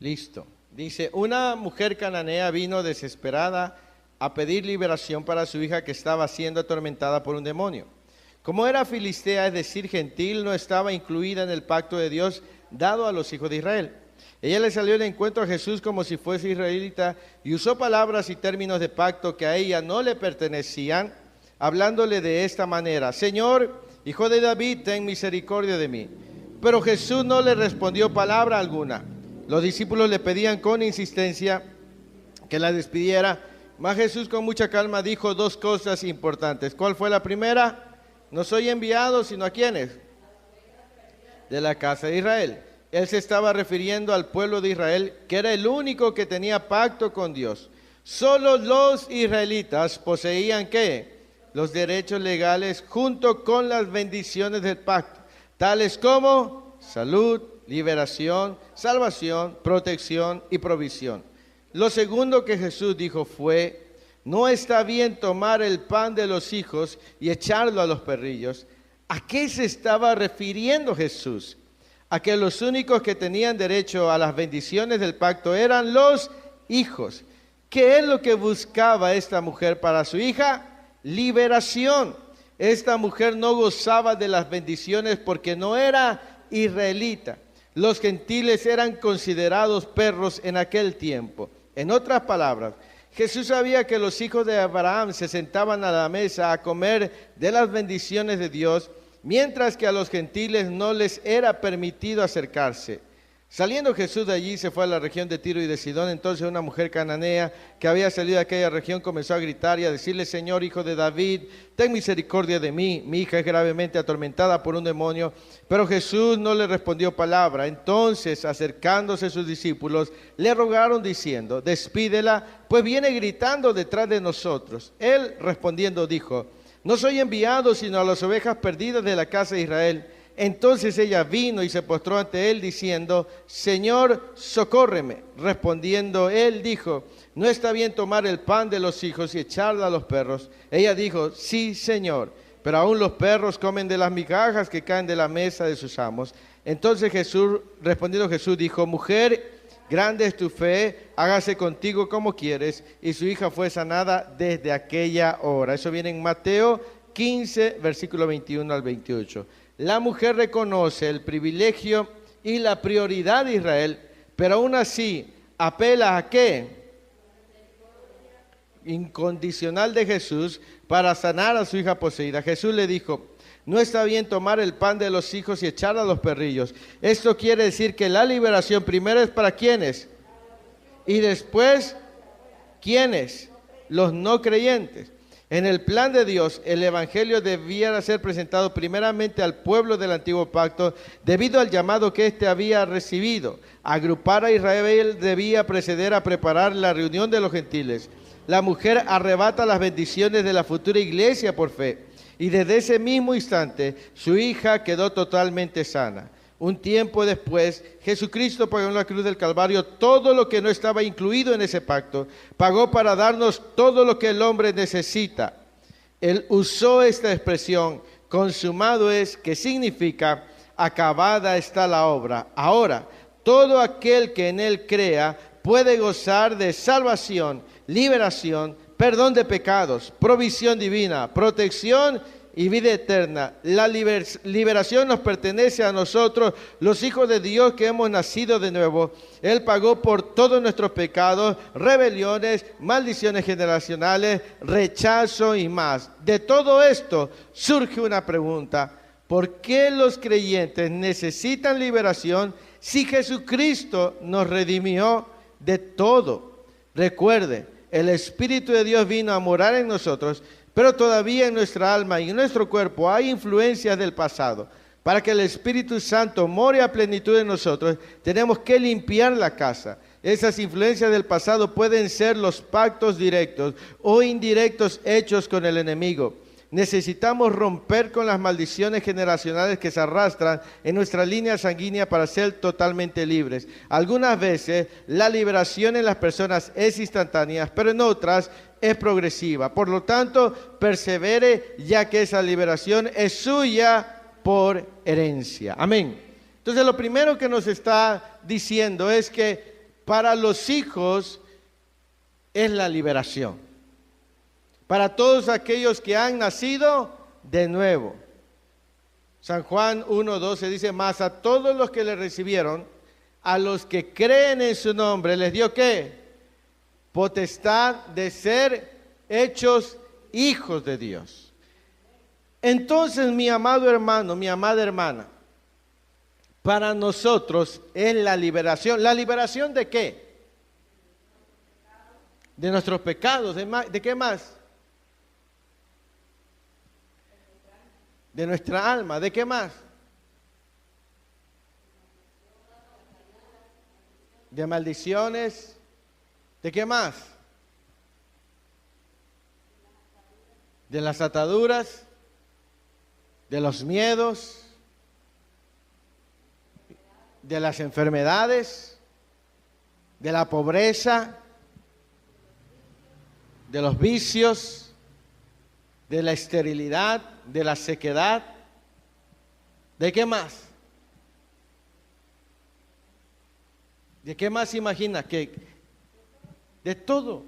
Listo. Dice, una mujer cananea vino desesperada a pedir liberación para su hija que estaba siendo atormentada por un demonio. Como era filistea, es decir, gentil, no estaba incluida en el pacto de Dios dado a los hijos de Israel. Ella le salió de encuentro a Jesús como si fuese israelita y usó palabras y términos de pacto que a ella no le pertenecían, hablándole de esta manera: Señor, hijo de David, ten misericordia de mí. Pero Jesús no le respondió palabra alguna. Los discípulos le pedían con insistencia que la despidiera, mas Jesús con mucha calma dijo dos cosas importantes. ¿Cuál fue la primera? No soy enviado, sino ¿a quiénes? De la casa de Israel. Él se estaba refiriendo al pueblo de Israel, que era el único que tenía pacto con Dios. Solo los israelitas poseían ¿qué? Los derechos legales junto con las bendiciones del pacto, tales como salud, liberación, salvación, protección y provisión. Lo segundo que Jesús dijo fue: no está bien tomar el pan de los hijos y echarlo a los perrillos. ¿A qué se estaba refiriendo Jesús? A que los únicos que tenían derecho a las bendiciones del pacto eran los hijos. ¿Qué es lo que buscaba esta mujer para su hija? Liberación. Esta mujer no gozaba de las bendiciones porque no era israelita. Los gentiles eran considerados perros en aquel tiempo. En otras palabras, Jesús sabía que los hijos de Abraham se sentaban a la mesa a comer de las bendiciones de Dios, mientras que a los gentiles no les era permitido acercarse. Saliendo Jesús de allí, se fue a la región de Tiro y de Sidón. Entonces una mujer cananea que había salido de aquella región comenzó a gritar y a decirle: Señor, hijo de David, ten misericordia de mí. Mi hija es gravemente atormentada por un demonio. Pero Jesús no le respondió palabra. Entonces, acercándose sus discípulos, le rogaron diciendo: despídela, pues viene gritando detrás de nosotros. Él respondiendo dijo: no soy enviado sino a las ovejas perdidas de la casa de Israel. Entonces ella vino y se postró ante él diciendo: Señor, socórreme. Respondiendo él dijo: no está bien tomar el pan de los hijos y echarlo a los perros. Ella dijo: sí, Señor, pero aún los perros comen de las migajas que caen de la mesa de sus amos. Entonces respondiendo Jesús dijo: mujer, grande es tu fe, hágase contigo como quieres. Y su hija fue sanada desde aquella hora. Eso viene en Mateo 15, versículo 21 al 28. La mujer reconoce el privilegio y la prioridad de Israel, pero aún así apela ¿a qué? Incondicional de Jesús para sanar a su hija poseída. Jesús le dijo: no está bien tomar el pan de los hijos y echarlo a los perrillos. Esto quiere decir que la liberación primero es para ¿quiénes? Y después, ¿quiénes? Los no creyentes. En el plan de Dios, el evangelio debía ser presentado primeramente al pueblo del antiguo pacto, debido al llamado que éste había recibido. Agrupar a Israel debía preceder a preparar la reunión de los gentiles. La mujer arrebata las bendiciones de la futura iglesia por fe, y desde ese mismo instante su hija quedó totalmente sana. Un tiempo después, Jesucristo pagó en la cruz del Calvario todo lo que no estaba incluido en ese pacto. Pagó para darnos todo lo que el hombre necesita. Él usó esta expresión: consumado es, que significa acabada está la obra. Ahora, todo aquel que en él crea puede gozar de salvación, liberación, perdón de pecados, provisión divina, protección y vida eterna. La liberación nos pertenece a nosotros, los hijos de Dios que hemos nacido de nuevo. Él pagó por todos nuestros pecados, rebeliones, maldiciones generacionales, rechazo y más. De todo esto surge una pregunta: ¿por qué los creyentes necesitan liberación si Jesucristo nos redimió de todo? Recuerde, el Espíritu de Dios vino a morar en nosotros, pero todavía en nuestra alma y en nuestro cuerpo hay influencias del pasado. Para que el Espíritu Santo more a plenitud en nosotros, tenemos que limpiar la casa. Esas influencias del pasado pueden ser los pactos directos o indirectos hechos con el enemigo. Necesitamos romper con las maldiciones generacionales que se arrastran en nuestra línea sanguínea para ser totalmente libres. Algunas veces la liberación en las personas es instantánea, pero en otras es progresiva. Por lo tanto, persevere, ya que esa liberación es suya por herencia. Amén. Entonces, lo primero que nos está diciendo es que para los hijos es la liberación. Para todos aquellos que han nacido de nuevo. San Juan 1:12 dice, mas a todos los que le recibieron, a los que creen en su nombre, les dio ¿qué? Potestad de ser hechos hijos de Dios. Entonces, mi amado hermano, mi amada hermana, para nosotros es la liberación. ¿La liberación de qué? De nuestros pecados. ¿De qué más? De nuestra alma. ¿De qué más? De maldiciones. ¿De qué más? De las ataduras, de los miedos, de las enfermedades, de la pobreza, de los vicios, de la esterilidad, de la sequedad. ¿De qué más? ¿De qué más imagina? De todo.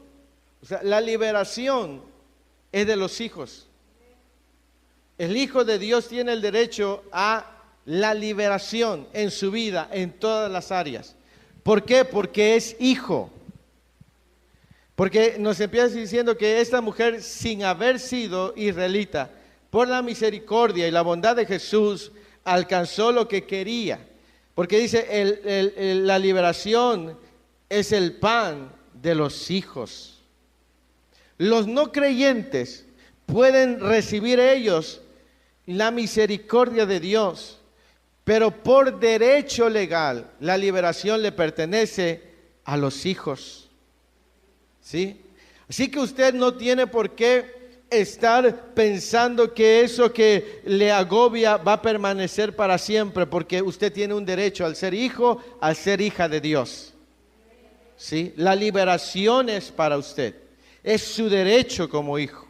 O sea, la liberación es de los hijos. El Hijo de Dios tiene el derecho a la liberación en su vida, en todas las áreas. ¿Por qué? Porque es hijo. Porque nos empieza diciendo que esta mujer, sin haber sido israelita, por la misericordia y la bondad de Jesús, alcanzó lo que quería. Porque dice, la liberación es el pan de los hijos. Los no creyentes pueden recibir ellos la misericordia de Dios, pero por derecho legal la liberación le pertenece a los hijos. ¿Sí? Así que usted no tiene por qué estar pensando que eso que le agobia va a permanecer para siempre, porque usted tiene un derecho al ser hijo, al ser hija de Dios. ¿Sí? La liberación es para usted, es su derecho como hijo.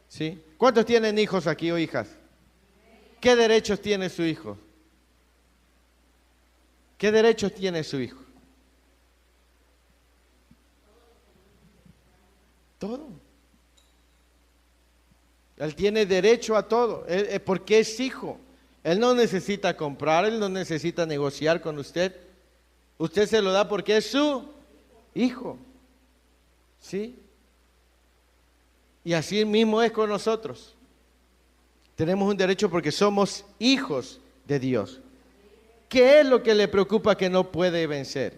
¿Sí? ¿Cuántos tienen hijos aquí o hijas? ¿Qué derechos tiene su hijo? ¿Qué derechos tiene su hijo? Todo. Él tiene derecho a todo, porque es hijo. Él no necesita comprar, él no necesita negociar con usted. Usted se lo da porque es su hijo. ¿Sí? Y así mismo es con nosotros. Tenemos un derecho porque somos hijos de Dios. ¿Qué es lo que le preocupa que no puede vencer?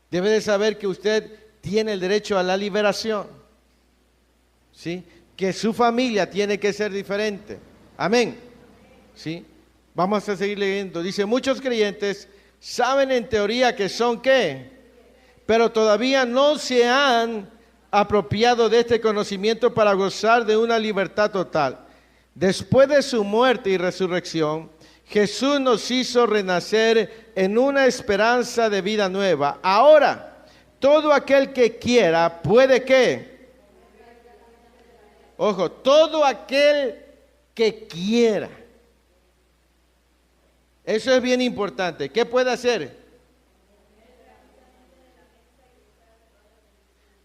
Debe de saber que usted tiene el derecho a la liberación. ¿Sí? Que su familia tiene que ser diferente. Amén. ¿Sí? Vamos a seguir leyendo. Dice, muchos creyentes saben en teoría que son ¿qué? Pero todavía no se han apropiado de este conocimiento para gozar de una libertad total. Después de su muerte y resurrección, Jesús nos hizo renacer en una esperanza de vida nueva. Ahora, todo aquel que quiera puede ¿qué? Ojo, todo aquel que quiera. Eso es bien importante. ¿Qué puede hacer?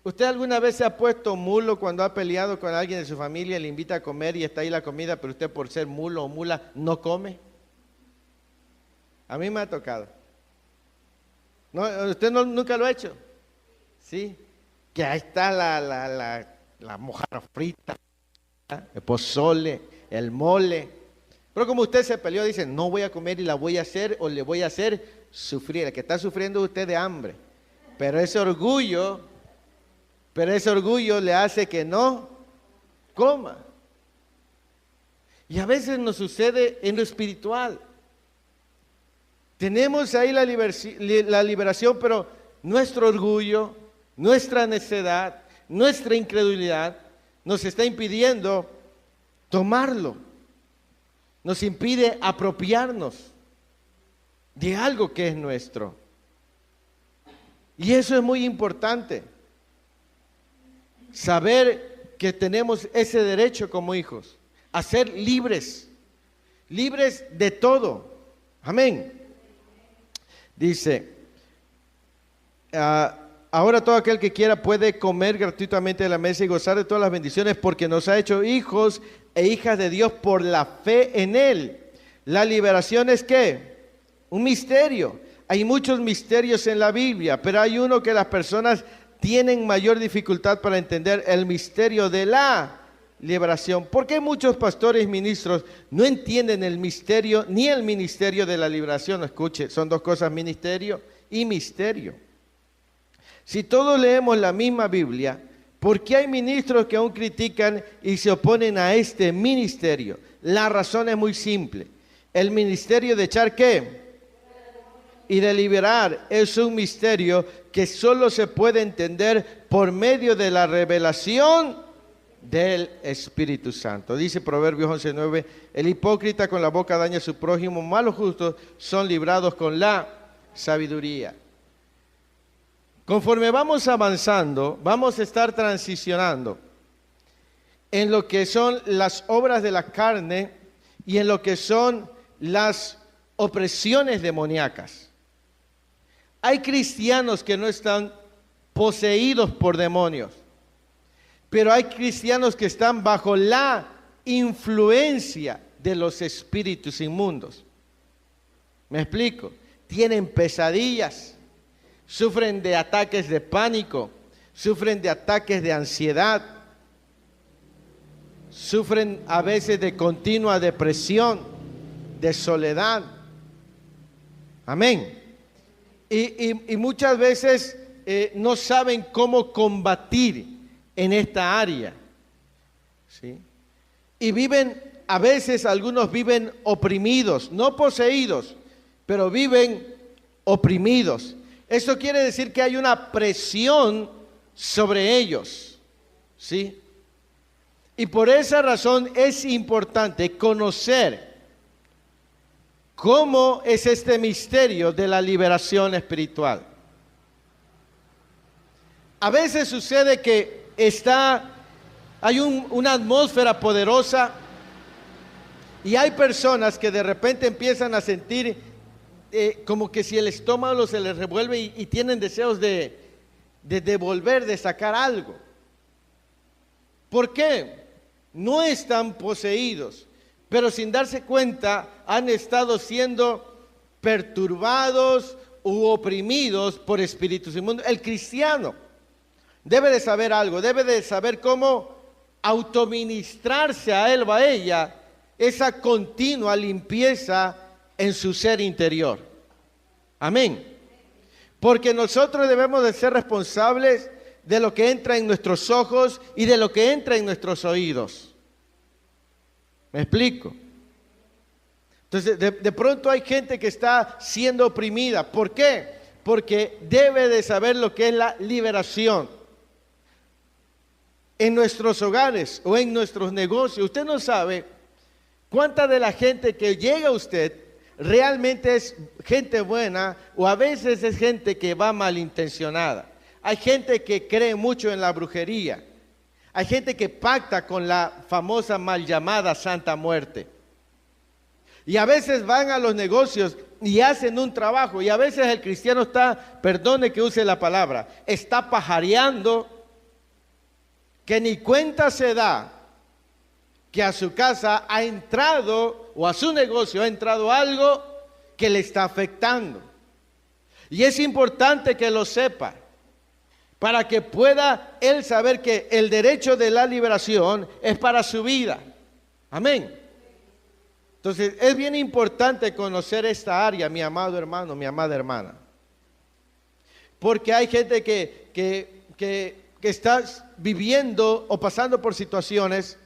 ¿Usted alguna vez se ha puesto mulo cuando ha peleado con alguien de su familia, le invita a comer y está ahí la comida, pero usted por ser mulo o mula no come? A mí me ha tocado. ¿No? ¿Usted nunca lo ha hecho? ¿Sí? Que ahí está la mojarra frita, el pozole, el mole. Pero como usted se peleó, dice, no voy a comer y la voy a hacer o le voy a hacer sufrir. El que está sufriendo es usted de hambre. Pero ese orgullo le hace que no coma. Y a veces nos sucede en lo espiritual. Tenemos ahí la liberación, pero nuestro orgullo, nuestra necedad, nuestra incredulidad nos está impidiendo tomarlo. Nos impide apropiarnos de algo que es nuestro. Y eso es muy importante. Saber que tenemos ese derecho como hijos, a ser libres, libres de todo. Amén. Dice, ahora todo aquel que quiera puede comer gratuitamente de la mesa y gozar de todas las bendiciones porque nos ha hecho hijos e hijas de Dios por la fe en Él. La liberación es ¿qué? Un misterio. Hay muchos misterios en la Biblia, pero hay uno que las personas tienen mayor dificultad para entender: el misterio de la liberación. ¿Por qué muchos pastores y ministros no entienden el misterio ni el ministerio de la liberación? Escuche, son dos cosas: ministerio y misterio. Si todos leemos la misma Biblia, ¿por qué hay ministros que aún critican y se oponen a este ministerio? La razón es muy simple. El ministerio de echar ¿qué? Y de liberar es un misterio que solo se puede entender por medio de la revelación del Espíritu Santo. Dice Proverbios 11:9: el hipócrita con la boca daña a su prójimo, mas los justos son librados con la sabiduría. Conforme vamos avanzando, vamos a estar transicionando en lo que son las obras de la carne y en lo que son las opresiones demoníacas. Hay cristianos que no están poseídos por demonios, pero hay cristianos que están bajo la influencia de los espíritus inmundos. ¿Me explico? Tienen pesadillas, sufren de ataques de pánico, sufren de ataques de ansiedad, sufren a veces de continua depresión, de soledad. Amén. Y muchas veces no saben cómo combatir en esta área, ¿sí? Y viven, a veces algunos viven oprimidos, no poseídos, pero viven oprimidos. Eso quiere decir que hay una presión sobre ellos, ¿sí? Y por esa razón es importante conocer cómo es este misterio de la liberación espiritual. A veces sucede que hay una atmósfera poderosa y hay personas que de repente empiezan a sentir como que si el estómago se les revuelve y tienen deseos de devolver, de sacar algo. ¿Por qué? No están poseídos, pero sin darse cuenta han estado siendo perturbados u oprimidos por espíritus inmundos. El cristiano debe de saber algo, debe de saber cómo autoministrarse a él o a ella esa continua limpieza en su ser interior. Amén. Porque nosotros debemos de ser responsables de lo que entra en nuestros ojos y de lo que entra en nuestros oídos. ¿Me explico? Entonces, de pronto hay gente que está siendo oprimida. ¿Por qué? Porque debe de saber lo que es la liberación. En nuestros hogares o en nuestros negocios, usted no sabe cuánta de la gente que llega a usted realmente es gente buena o a veces es gente que va malintencionada. Hay gente que cree mucho en la brujería. Hay gente que pacta con la famosa mal llamada Santa Muerte. Y a veces van a los negocios y hacen un trabajo. Y a veces el cristiano está, perdone que use la palabra, está pajareando, que ni cuenta se da que a su casa ha entrado o a su negocio ha entrado algo que le está afectando. Y es importante que lo sepa, para que pueda él saber que el derecho de la liberación es para su vida. Amén. Entonces es bien importante conocer esta área, mi amado hermano, mi amada hermana. Porque hay gente que está viviendo o pasando por situaciones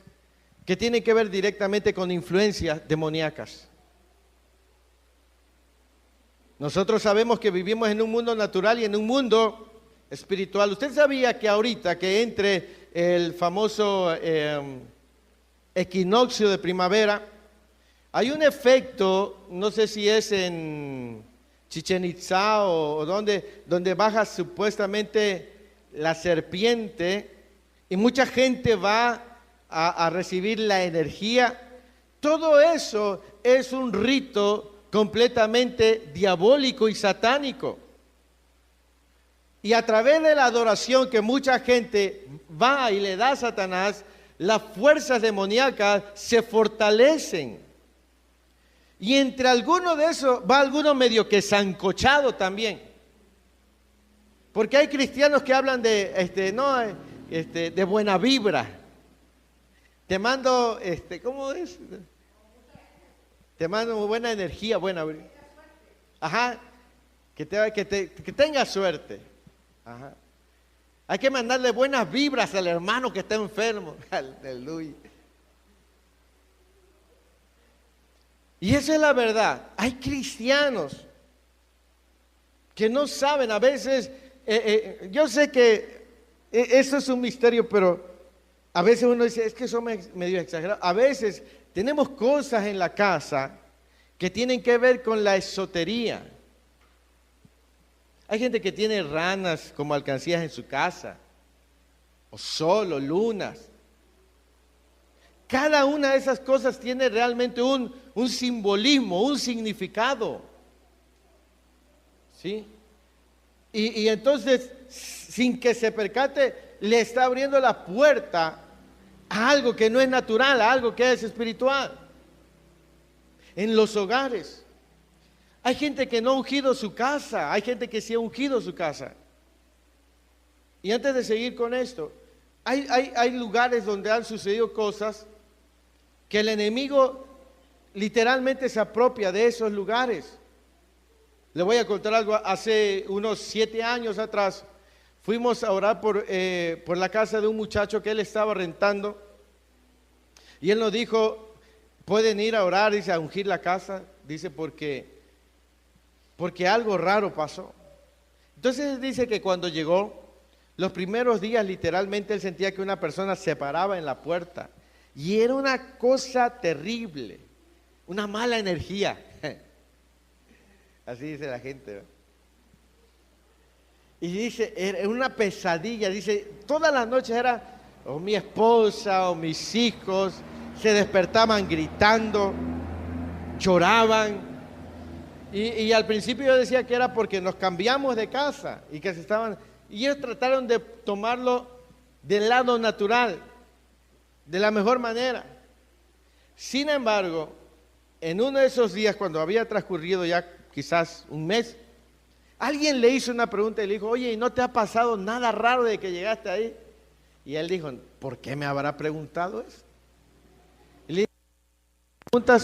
que tienen que ver directamente con influencias demoníacas. Nosotros sabemos que vivimos en un mundo natural y en un mundo espiritual. ¿Usted sabía que ahorita que entre el famoso equinoccio de primavera, hay un efecto, no sé si es en Chichén Itzá o donde baja supuestamente la serpiente y mucha gente va a recibir la energía? Todo eso es un rito completamente diabólico y satánico. Y a través de la adoración que mucha gente va y le da a Satanás, las fuerzas demoníacas se fortalecen. Y entre algunos de esos va alguno medio que sancochado también. Porque hay cristianos que hablan de buena vibra. Te mando, ¿cómo es? Te mando buena energía, buena vibra. Ajá, que tenga suerte. Ajá. Hay que mandarle buenas vibras al hermano que está enfermo. Aleluya. Y esa es la verdad. Hay cristianos que no saben a veces. Yo sé que eso es un misterio, pero a veces uno dice, es que eso es medio exagerado. A veces tenemos cosas en la casa que tienen que ver con la esotería. Hay gente que tiene ranas como alcancías en su casa, o sol, o lunas. Cada una de esas cosas tiene realmente un simbolismo, un significado. ¿Sí? Y entonces, sin que se percate, le está abriendo la puerta a algo que no es natural, a algo que es espiritual. En los hogares. Hay gente que no ha ungido su casa, hay gente que sí ha ungido su casa. Y antes de seguir con esto, hay lugares donde han sucedido cosas que el enemigo literalmente se apropia de esos lugares. Le voy a contar algo. Hace unos 7 años atrás fuimos a orar por la casa de un muchacho que él estaba rentando. Y él nos dijo, pueden ir a orar, dice, a ungir la casa, dice, porque algo raro pasó. Entonces dice que cuando llegó, los primeros días literalmente él sentía que una persona se paraba en la puerta. Y era una cosa terrible, una mala energía. Así dice la gente, ¿no? Y dice, era una pesadilla, dice, todas las noches era, o mi esposa o mis hijos, se despertaban gritando, lloraban. Y al principio yo decía que era porque nos cambiamos de casa y que y ellos trataron de tomarlo del lado natural, de la mejor manera. Sin embargo, en uno de esos días, cuando había transcurrido ya quizás un mes, alguien le hizo una pregunta y le dijo, oye, ¿y no te ha pasado nada raro de que llegaste ahí? Y él dijo, ¿por qué me habrá preguntado eso? Y le dijo,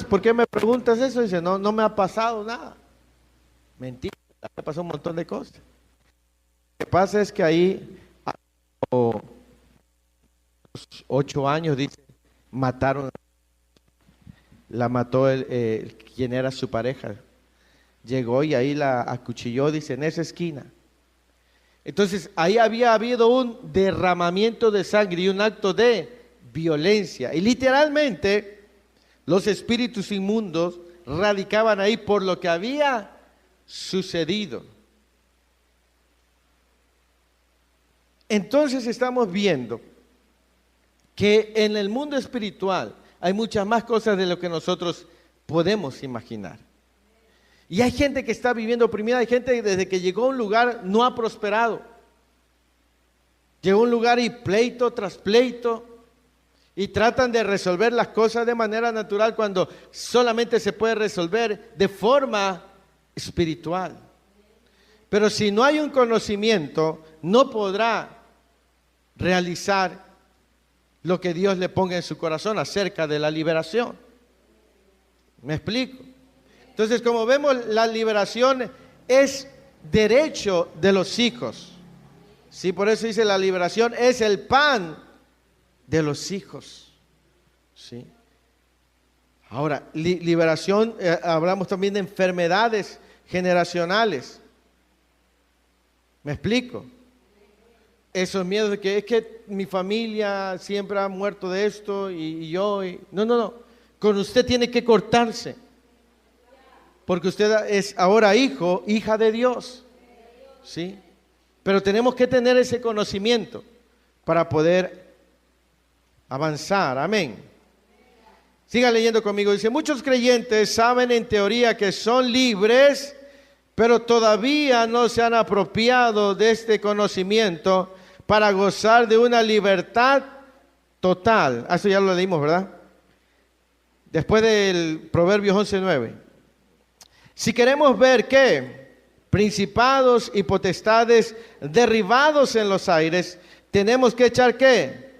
¿por qué me preguntas eso? Y dice, no me ha pasado nada. Mentira, me pasó un montón de cosas. Lo que pasa es que ahí, a los 8 años, dice, la mató quien era su pareja. Llegó y ahí la acuchilló, dice, en esa esquina. Entonces, ahí había habido un derramamiento de sangre y un acto de violencia. Y literalmente, los espíritus inmundos radicaban ahí por lo que había sucedido. Entonces estamos viendo que en el mundo espiritual hay muchas más cosas de lo que nosotros podemos imaginar. Y hay gente que está viviendo oprimida, hay gente que desde que llegó a un lugar no ha prosperado. Llegó a un lugar y pleito tras pleito, y tratan de resolver las cosas de manera natural cuando solamente se puede resolver de forma espiritual. Pero si no hay un conocimiento, no podrá realizar lo que Dios le ponga en su corazón acerca de la liberación. ¿Me explico? Entonces, como vemos, la liberación es derecho de los hijos. Sí, por eso dice la liberación es el pan de los hijos. Sí. Ahora, liberación, hablamos también de enfermedades generacionales. ¿Me explico? Esos miedos de que es que mi familia siempre ha muerto de esto y yo. No. Con usted tiene que cortarse. Porque usted es ahora hija de Dios. ¿Sí? Pero tenemos que tener ese conocimiento para poder avanzar. Amén. Sigan leyendo conmigo. Dice, muchos creyentes saben en teoría que son libres, pero todavía no se han apropiado de este conocimiento para gozar de una libertad total. Eso ya lo leímos, ¿verdad? Después del Proverbios 11:9. Si queremos ver que principados y potestades derribados en los aires, tenemos que echar ¿qué?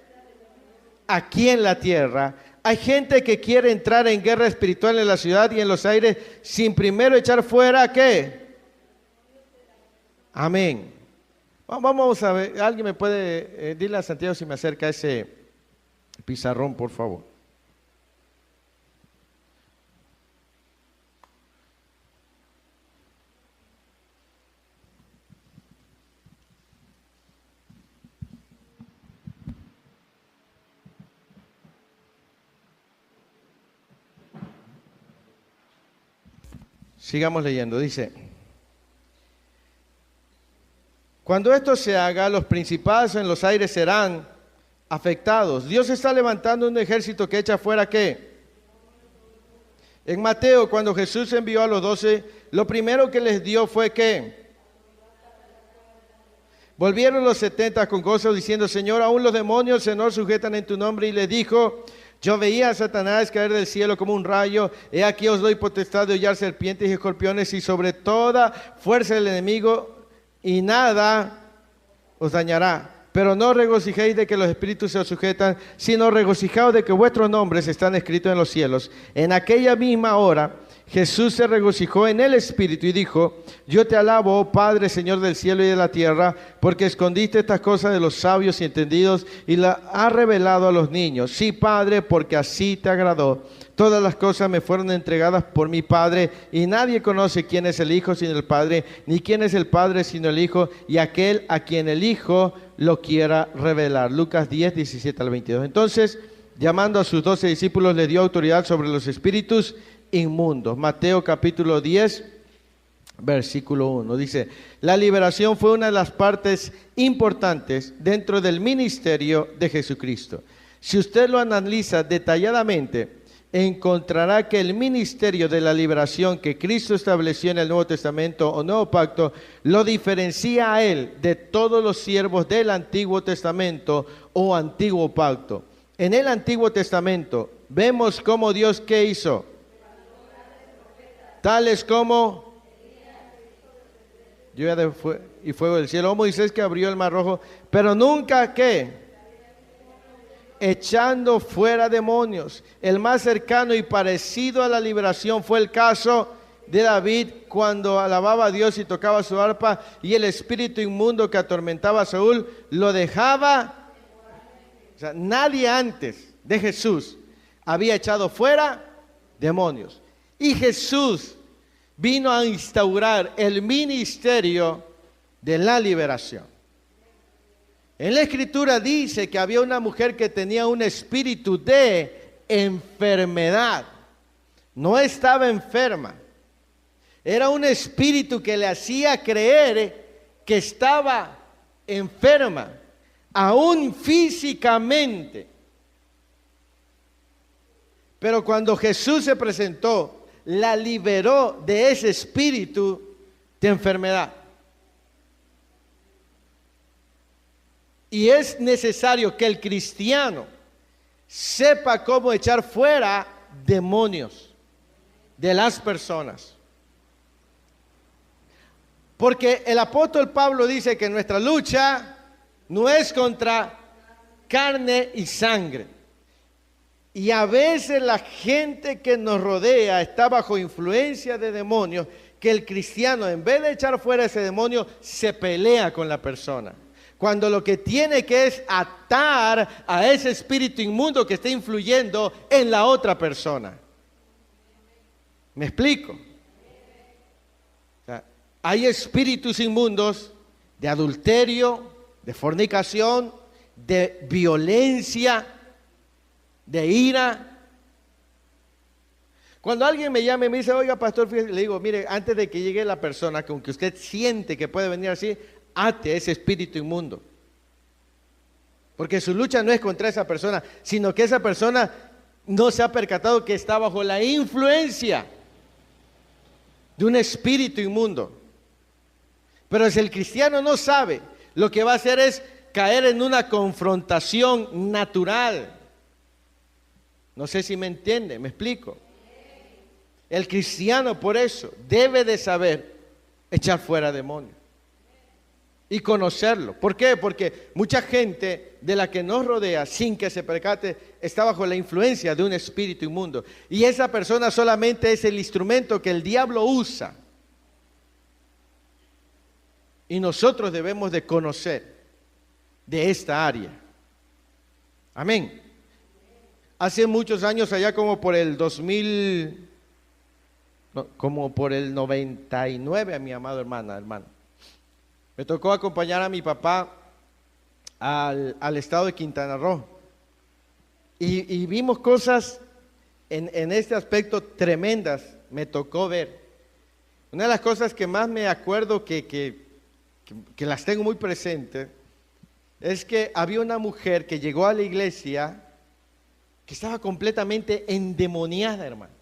Aquí en la tierra. Hay gente que quiere entrar en guerra espiritual en la ciudad y en los aires sin primero echar fuera ¿qué? Amén. Vamos a ver, alguien me puede, dile a Santiago si me acerca ese pizarrón, por favor. Sigamos leyendo, dice: cuando esto se haga, los principados en los aires serán afectados. Dios está levantando un ejército que echa fuera ¿qué? En Mateo, cuando Jesús envió a los 12, lo primero que les dio fue ¿qué? Volvieron los 70 con gozo diciendo: Señor, aún los demonios se nos sujetan en tu nombre. Y le dijo: yo veía a Satanás caer del cielo como un rayo. He aquí os doy potestad de hollar serpientes y escorpiones y sobre toda fuerza del enemigo, y nada os dañará. Pero no regocijéis de que los espíritus se os sujetan, sino regocijaos de que vuestros nombres están escritos en los cielos. En aquella misma hora Jesús se regocijó en el Espíritu y dijo: yo te alabo, oh Padre, Señor del cielo y de la tierra, porque escondiste estas cosas de los sabios y entendidos y las has revelado a los niños. Sí, Padre, porque así te agradó. Todas las cosas me fueron entregadas por mi Padre, y nadie conoce quién es el Hijo sino el Padre, ni quién es el Padre sino el Hijo, y aquel a quien el Hijo lo quiera revelar. Lucas 10, 17 al 22. Entonces, llamando a sus 12 discípulos, les dio autoridad sobre los espíritus inmundos. Mateo capítulo 10, versículo 1. Dice: la liberación fue una de las partes importantes dentro del ministerio de Jesucristo. Si usted lo analiza detalladamente, encontrará que el ministerio de la liberación que Cristo estableció en el Nuevo Testamento o Nuevo Pacto lo diferencia a él de todos los siervos del Antiguo Testamento o Antiguo Pacto. En el Antiguo Testamento vemos cómo Dios ¿qué hizo? Tales como lluvia y fuego del cielo, o Moisés que abrió el mar rojo, pero nunca ¿qué? Echando fuera demonios. El más cercano y parecido a la liberación fue el caso de David, cuando alababa a Dios y tocaba su arpa, y el espíritu inmundo que atormentaba a Saúl lo dejaba. O sea, nadie antes de Jesús había echado fuera demonios. Y Jesús vino a instaurar el ministerio de la liberación. En la Escritura dice que había una mujer que tenía un espíritu de enfermedad. No estaba enferma. Era un espíritu que le hacía creer que estaba enferma, aún físicamente. Pero cuando Jesús se presentó, la liberó de ese espíritu de enfermedad. Y es necesario que el cristiano sepa cómo echar fuera demonios de las personas. Porque el apóstol Pablo dice que nuestra lucha no es contra carne y sangre. Y a veces la gente que nos rodea está bajo influencia de demonios, que el cristiano, en vez de echar fuera ese demonio, se pelea con la persona. Cuando lo que tiene que es atar a ese espíritu inmundo que está influyendo en la otra persona. ¿Me explico? O sea, hay espíritus inmundos de adulterio, de fornicación, de violencia, de ira. Cuando alguien me llama y me dice: oiga, pastor, fíjese, le digo: mire, antes de que llegue la persona, que aunque usted siente que puede venir así, ate a ese espíritu inmundo. Porque su lucha no es contra esa persona, sino que esa persona no se ha percatado que está bajo la influencia de un espíritu inmundo. Pero si el cristiano no sabe, lo que va a hacer es caer en una confrontación natural. No sé si me entiende, me explico. El cristiano por eso debe de saber echar fuera demonios y conocerlo. ¿Por qué? Porque mucha gente de la que nos rodea, sin que se percate, está bajo la influencia de un espíritu inmundo. Y esa persona solamente es el instrumento que el diablo usa. Y nosotros debemos de conocer de esta área. Amén. Hace muchos años, allá como por el 2000, como por el 99, a mi amado hermano, me tocó acompañar a mi papá al estado de Quintana Roo. Y vimos cosas en este aspecto tremendas, me tocó ver. Una de las cosas que más me acuerdo que las tengo muy presentes, es que había una mujer que llegó a la iglesia que estaba completamente endemoniada, hermano.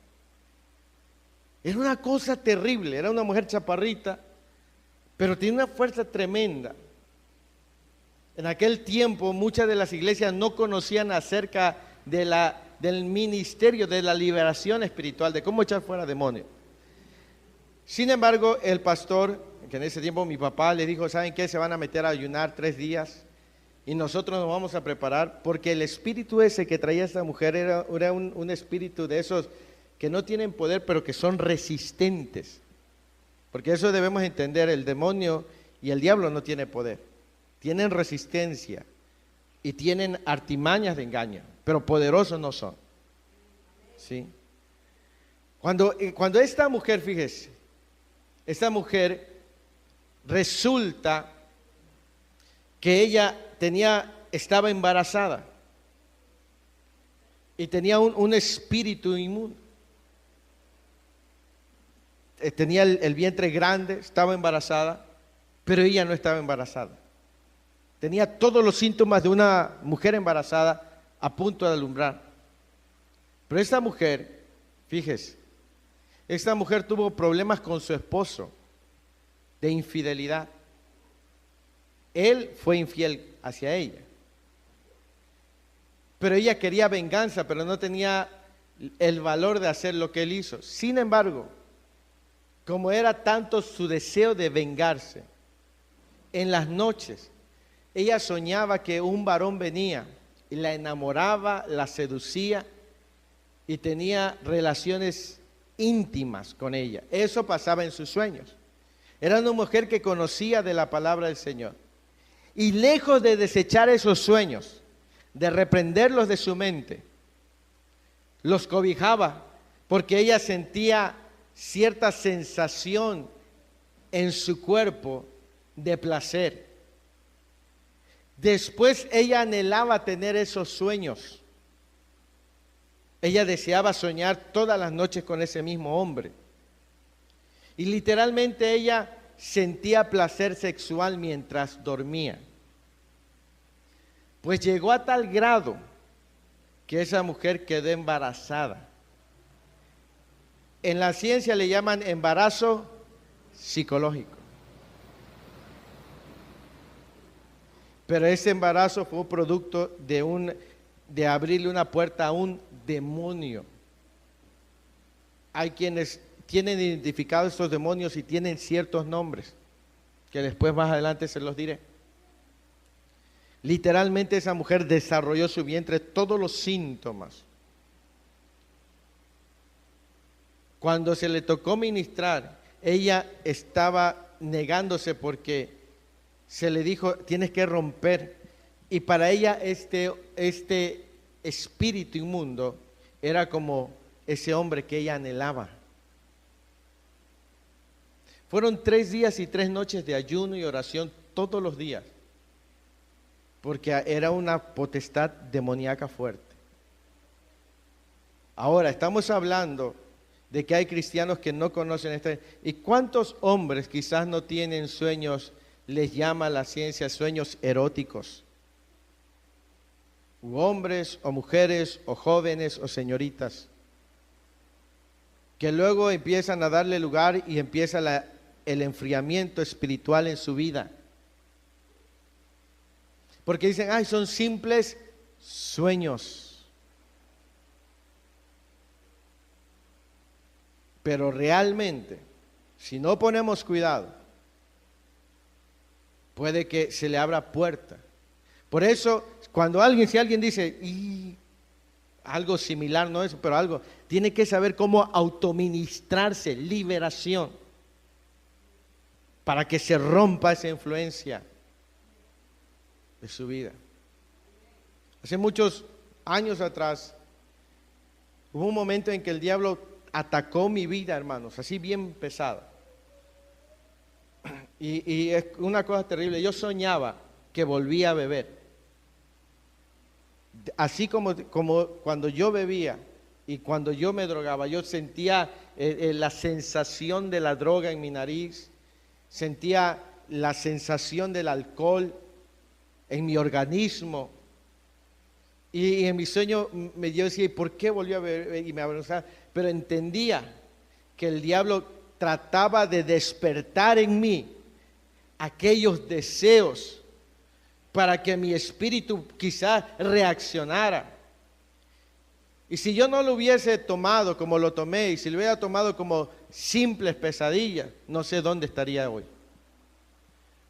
Era una cosa terrible, era una mujer chaparrita, pero tiene una fuerza tremenda. En aquel tiempo muchas de las iglesias no conocían acerca del ministerio de la liberación espiritual, de cómo echar fuera demonios. Sin embargo, el pastor, que en ese tiempo mi papá le dijo, ¿saben qué? Se van a meter a ayunar 3 días y nosotros nos vamos a preparar, porque el espíritu ese que traía esta mujer era un espíritu de esos que no tienen poder, pero que son resistentes. Porque eso debemos entender, el demonio y el diablo no tienen poder, tienen resistencia y tienen artimañas de engaño, pero poderosos no son. ¿Sí? Cuando esta mujer, fíjese, esta mujer resulta que ella estaba embarazada y tenía un espíritu inmundo. Tenía el vientre grande, estaba embarazada, pero ella no estaba embarazada. Tenía todos los síntomas de una mujer embarazada a punto de alumbrar. Pero esta mujer, fíjese, esta mujer tuvo problemas con su esposo de infidelidad. Él fue infiel hacia ella. Pero ella quería venganza, pero no tenía el valor de hacer lo que él hizo. Sin embargo, como era tanto su deseo de vengarse, en las noches ella soñaba que un varón venía y la enamoraba, la seducía y tenía relaciones íntimas con ella. Eso pasaba en sus sueños. Era una mujer que conocía de la palabra del Señor. Y lejos de desechar esos sueños, de reprenderlos de su mente, los cobijaba porque ella sentía cierta sensación en su cuerpo de placer. Después ella anhelaba tener esos sueños. Ella deseaba soñar todas las noches con ese mismo hombre. Y literalmente ella sentía placer sexual mientras dormía. Pues llegó a tal grado que esa mujer quedó embarazada. En la ciencia le llaman embarazo psicológico. Pero ese embarazo fue producto de abrirle una puerta a un demonio. Hay quienes tienen identificados estos demonios y tienen ciertos nombres, que después más adelante se los diré. Literalmente esa mujer desarrolló su vientre todos los síntomas. Cuando se le tocó ministrar, ella estaba negándose porque se le dijo, tienes que romper. Y para ella este espíritu inmundo era como ese hombre que ella anhelaba. Fueron 3 días y 3 noches de ayuno y oración todos los días, porque era una potestad demoníaca fuerte. Ahora, estamos hablando de que hay cristianos que no conocen esto. ¿Y cuántos hombres quizás no tienen sueños, les llama la ciencia sueños eróticos? U hombres o mujeres o jóvenes o señoritas, que luego empiezan a darle lugar y empieza el enfriamiento espiritual en su vida. Porque dicen, ay, son simples sueños. Pero realmente, si no ponemos cuidado, puede que se le abra puerta. Por eso, si alguien dice, y algo similar, no es, pero algo, tiene que saber cómo autoministrarse, liberación, para que se rompa esa influencia de su vida. Hace muchos años atrás, hubo un momento en que el diablo atacó mi vida, hermanos, así bien pesado. Y es una cosa terrible. Yo soñaba que volvía a beber. Así como cuando yo bebía y cuando yo me drogaba, yo sentía la sensación de la droga en mi nariz, sentía la sensación del alcohol en mi organismo. Y en mi sueño yo decía, ¿por qué volvió a beber? Y me avergonzaba. Pero entendía que el diablo trataba de despertar en mí aquellos deseos para que mi espíritu quizás reaccionara. Y si yo no lo hubiese tomado como lo tomé, y si lo hubiera tomado como simples pesadillas, no sé dónde estaría hoy.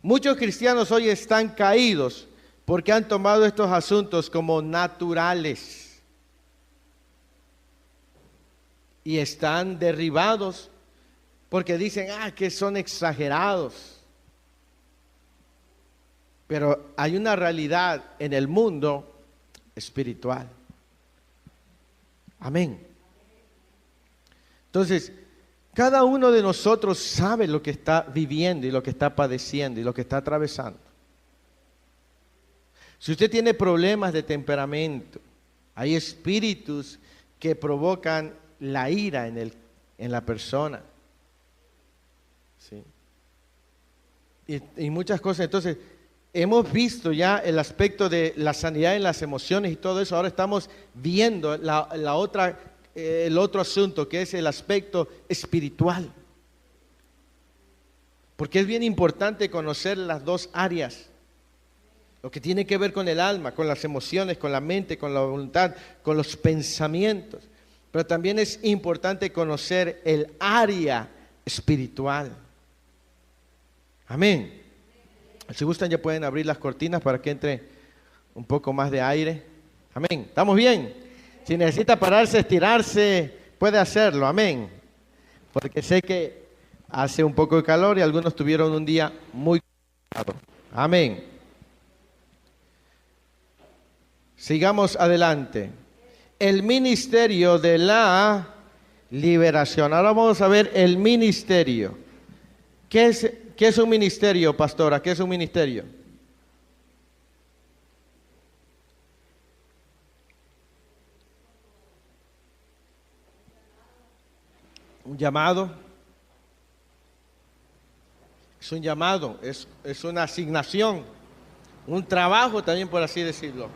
Muchos cristianos hoy están caídos porque han tomado estos asuntos como naturales y están derribados porque dicen, que son exagerados. Pero hay una realidad en el mundo espiritual. Amén. Entonces, cada uno de nosotros sabe lo que está viviendo y lo que está padeciendo y lo que está atravesando. Si usted tiene problemas de temperamento, hay espíritus que provocan la ira en la persona. ¿Sí? Y muchas cosas. Entonces, hemos visto ya el aspecto de la sanidad en las emociones y todo eso. Ahora estamos viendo el otro asunto, que es el aspecto espiritual. Porque es bien importante conocer las dos áreas. Lo que tiene que ver con el alma, con las emociones, con la mente, con la voluntad, con los pensamientos. Pero también es importante conocer el área espiritual. Amén. Si gustan ya pueden abrir las cortinas para que entre un poco más de aire. Amén. ¿Estamos bien? Si necesita pararse, estirarse, puede hacerlo. Amén. Porque sé que hace un poco de calor y algunos tuvieron un día muy cansado. Amén. Sigamos adelante. El ministerio de la liberación. Ahora vamos a ver el ministerio. ¿Qué es un ministerio, pastora? ¿Qué es un ministerio? Un llamado. Es un llamado, es una asignación, un trabajo también, por así decirlo.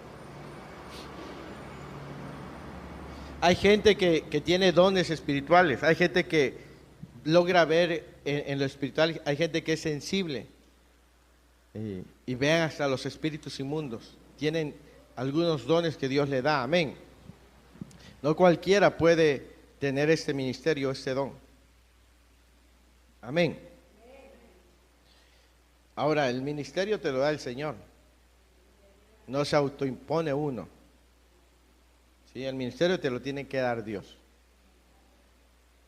Hay gente que tiene dones espirituales, hay gente que logra ver en lo espiritual, hay gente que es sensible y vean hasta los espíritus inmundos, tienen algunos dones que Dios le da, amén. No cualquiera puede tener este ministerio, este don, amén. Ahora, el ministerio te lo da el Señor, no se autoimpone uno. ¿Sí? El ministerio te lo tiene que dar Dios.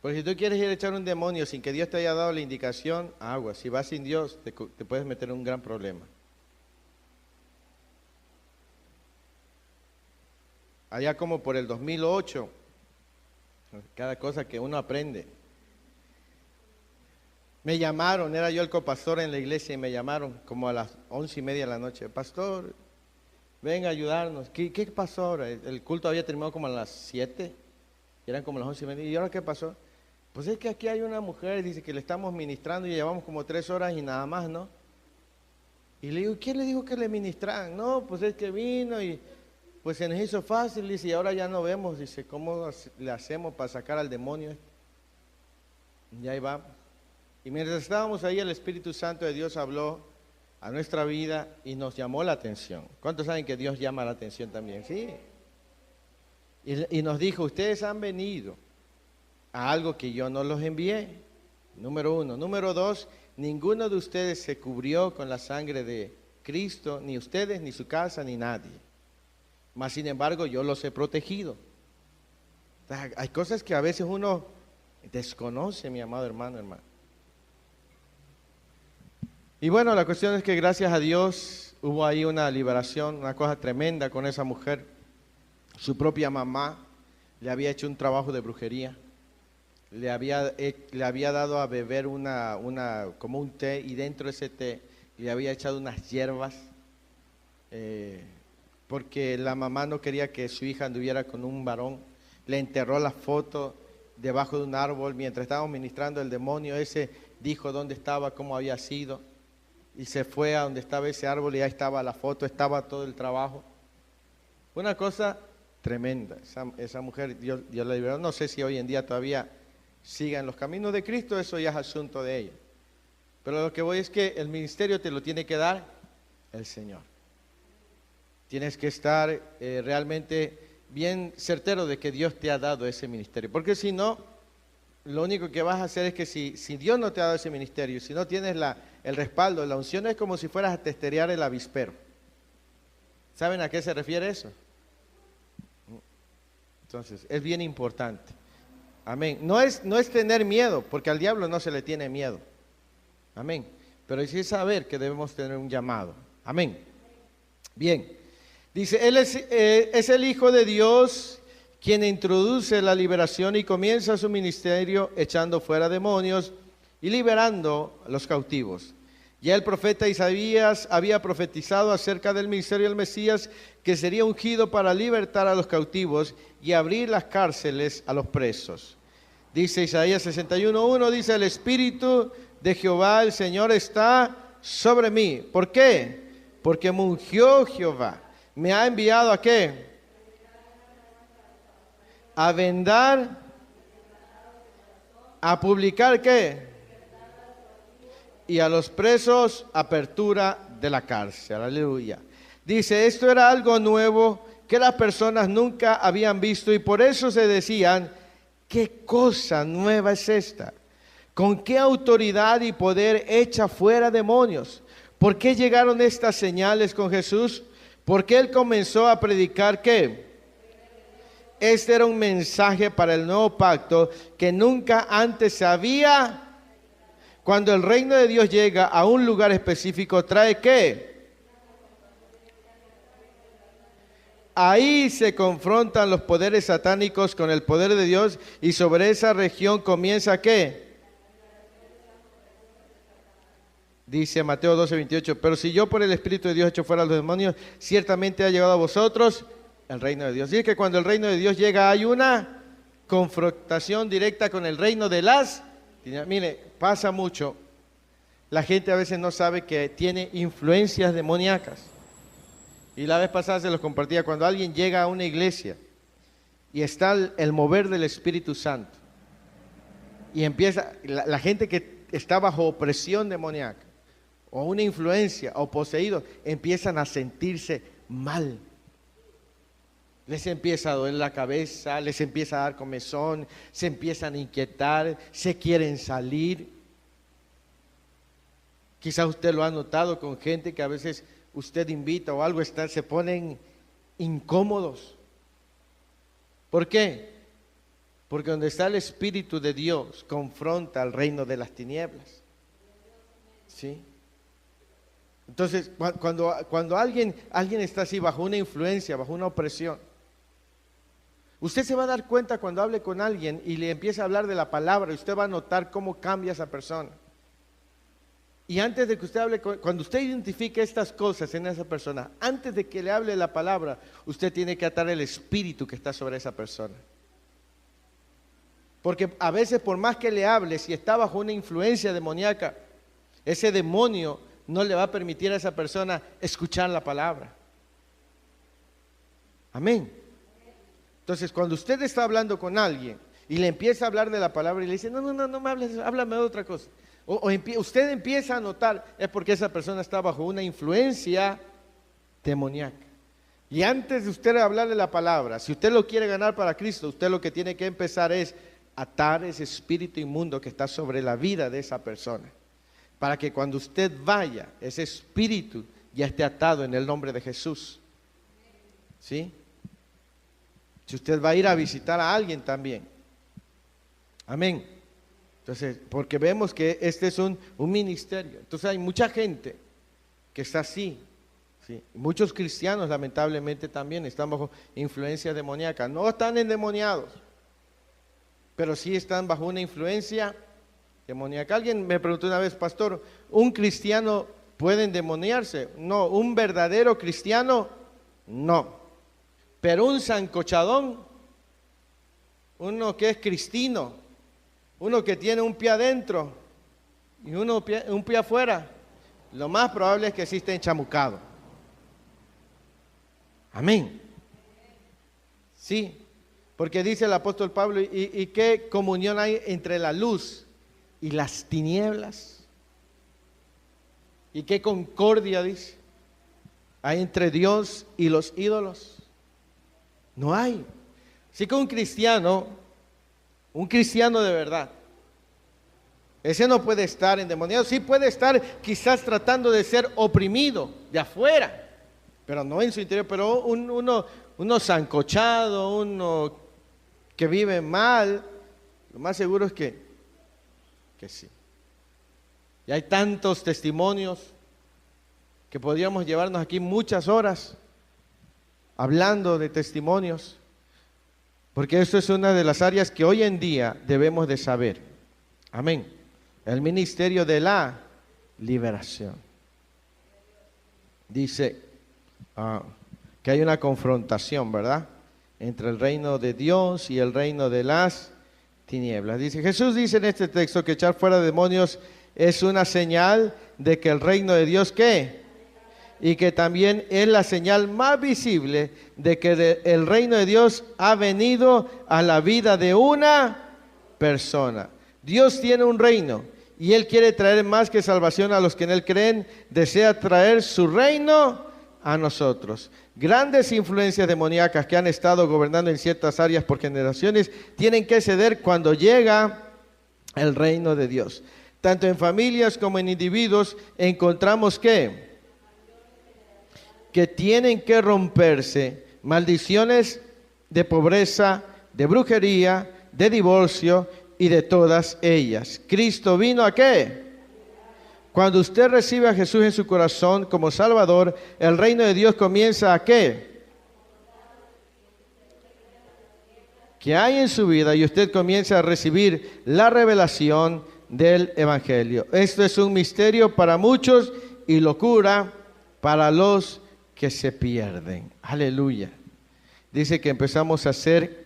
Porque si tú quieres ir a echar un demonio sin que Dios te haya dado la indicación, agua. Si vas sin Dios, te puedes meter en un gran problema. Allá como por el 2008, cada cosa que uno aprende. Me llamaron, era yo el copastor en la iglesia y me llamaron como a las 11:30 de la noche. Pastor, ven a ayudarnos. ¿Qué pasó ahora? El culto había terminado como a las 7, eran como las 11:30. ¿Y ahora qué pasó? Pues es que aquí hay una mujer, dice que le estamos ministrando y llevamos como 3 horas y nada más, ¿no? Y le digo, ¿quién le dijo que le ministraran? No, pues es que vino y pues se nos hizo fácil, dice, y ahora ya no vemos, dice, ¿cómo le hacemos para sacar al demonio? Y ahí va. Y mientras estábamos ahí, el Espíritu Santo de Dios habló a nuestra vida y nos llamó la atención. ¿Cuántos saben que Dios llama la atención también? Sí. Y nos dijo, ustedes han venido a algo que yo no los envié. Número uno. Número dos, ninguno de ustedes se cubrió con la sangre de Cristo, ni ustedes, ni su casa, ni nadie. Mas sin embargo, yo los he protegido. Hay cosas que a veces uno desconoce, mi amado hermano. Y bueno, la cuestión es que gracias a Dios hubo ahí una liberación, una cosa tremenda con esa mujer. Su propia mamá le había hecho un trabajo de brujería. Le había dado a beber como un té, y dentro de ese té le había echado unas hierbas, porque la mamá no quería que su hija anduviera con un varón. Le enterró la foto debajo de un árbol. Mientras estábamos ministrando, el demonio ese dijo dónde estaba, cómo había sido, y se fue a donde estaba ese árbol, y ahí estaba la foto, estaba todo el trabajo. Una cosa tremenda. Esa mujer Dios la liberó. No sé si hoy en día todavía siga en los caminos de Cristo, eso ya es asunto de ella. Pero lo que voy es que el ministerio te lo tiene que dar el Señor. Tienes que estar realmente bien certero de que Dios te ha dado ese ministerio. Porque si no, lo único que vas a hacer es que si Dios no te ha dado ese ministerio, si no tienes el respaldo, la unción, es como si fueras a testerear el avispero. ¿Saben a qué se refiere eso? Entonces, es bien importante. Amén. No es tener miedo, porque al diablo no se le tiene miedo. Amén. Pero sí es saber que debemos tener un llamado. Amén. Bien. Dice, Él es el Hijo de Dios quien introduce la liberación y comienza su ministerio echando fuera demonios y liberando a los cautivos. Ya el profeta Isaías había profetizado acerca del ministerio del Mesías, que sería ungido para libertar a los cautivos y abrir las cárceles a los presos. Dice Isaías 61:1, dice, el Espíritu de Jehová, el Señor, está sobre mí. ¿Por qué? Porque me ungió Jehová. ¿Me ha enviado a qué? A vendar, a publicar ¿qué? Y a los presos apertura de la cárcel. Aleluya. Dice, esto era algo nuevo que las personas nunca habían visto, y por eso se decían, ¿qué cosa nueva es esta? ¿Con qué autoridad y poder echa fuera demonios? ¿Por qué llegaron estas señales con Jesús? Porque Él comenzó a predicar ¿qué? Este era un mensaje para el nuevo pacto que nunca antes se había. Cuando el reino de Dios llega a un lugar específico, ¿trae qué? Ahí se confrontan los poderes satánicos con el poder de Dios, y sobre esa región comienza ¿qué? Dice Mateo 12:28, pero si yo por el Espíritu de Dios echo fuera a los demonios, ciertamente ha llegado a vosotros el reino de Dios. Y es que cuando el reino de Dios llega hay una confrontación directa con el reino de las... Mire, pasa mucho. La gente a veces no sabe que tiene influencias demoníacas. Y la vez pasada se los compartía, cuando alguien llega a una iglesia y está el mover del Espíritu Santo, y empieza, la gente que está bajo opresión demoníaca, o una influencia, o poseídos, empiezan a sentirse mal. Les empieza a doler la cabeza, les empieza a dar comezón, se empiezan a inquietar, se quieren salir. Quizás usted lo ha notado con gente que a veces usted invita o algo, se ponen incómodos. ¿Por qué? Porque donde está el Espíritu de Dios confronta al reino de las tinieblas. ¿Sí? Entonces, cuando alguien está así bajo una influencia, bajo una opresión, usted se va a dar cuenta cuando hable con alguien y le empieza a hablar de la palabra, y usted va a notar cómo cambia esa persona. Y antes de que usted hable, cuando usted identifique estas cosas en esa persona, antes de que le hable la palabra, usted tiene que atar el espíritu que está sobre esa persona. Porque a veces, por más que le hable, si está bajo una influencia demoníaca, ese demonio no le va a permitir a esa persona escuchar la palabra. Amén. Entonces, cuando usted está hablando con alguien y le empieza a hablar de la palabra y le dice, no me hables, háblame de otra cosa. Usted empieza a notar, es porque esa persona está bajo una influencia demoníaca. Y antes de usted hablarle la palabra, si usted lo quiere ganar para Cristo, usted lo que tiene que empezar es atar ese espíritu inmundo que está sobre la vida de esa persona. Para que cuando usted vaya, ese espíritu ya esté atado en el nombre de Jesús. ¿Sí? Si usted va a ir a visitar a alguien también. Amén. Entonces, porque vemos que este es un ministerio. Entonces hay mucha gente que está así. ¿Sí? Muchos cristianos lamentablemente también están bajo influencia demoníaca. No están endemoniados, pero sí están bajo una influencia demoníaca. Alguien me preguntó una vez, pastor, ¿un cristiano puede endemoniarse? No, un verdadero cristiano no. Pero un sancochadón, uno que es cristino, uno que tiene un pie adentro y un pie afuera, lo más probable es que sí esté enchamucado. Amén. Sí, porque dice el apóstol Pablo, ¿y qué comunión hay entre la luz y las tinieblas? ¿Y qué concordia, dice, hay entre Dios y los ídolos? No hay. Así que un cristiano de verdad, ese no puede estar endemoniado. Sí puede estar quizás tratando de ser oprimido de afuera, pero no en su interior. Pero uno sancochado, uno que vive mal, lo más seguro es que sí. Y hay tantos testimonios que podríamos llevarnos aquí muchas horas hablando de testimonios, porque esto es una de las áreas que hoy en día debemos de saber. Amén. El ministerio de la liberación. Dice que hay una confrontación, ¿verdad?, entre el reino de Dios y el reino de las tinieblas. Jesús dice en este texto que echar fuera demonios es una señal de que el reino de Dios, ¿qué? Y que también es la señal más visible de que el reino de Dios ha venido a la vida de una persona. Dios tiene un reino y Él quiere traer más que salvación a los que en Él creen. Desea traer su reino a nosotros. Grandes influencias demoníacas que han estado gobernando en ciertas áreas por generaciones tienen que ceder cuando llega el reino de Dios. Tanto en familias como en individuos encontramos que tienen que romperse maldiciones de pobreza, de brujería, de divorcio y de todas ellas. ¿Cristo vino a qué? Cuando usted recibe a Jesús en su corazón como Salvador, el reino de Dios comienza a qué? Que hay en su vida y usted comienza a recibir la revelación del Evangelio. Esto es un misterio para muchos y locura para los que se pierden. Aleluya. Dice que empezamos a ser,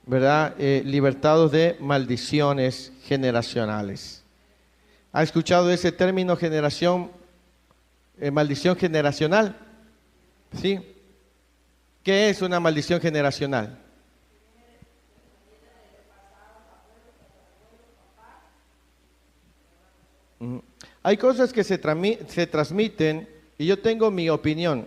¿verdad?, libertados de maldiciones generacionales. ¿Ha escuchado ese término maldición generacional? ¿Sí? ¿Qué es una maldición generacional? Hay cosas que se transmiten. Y yo tengo mi opinión,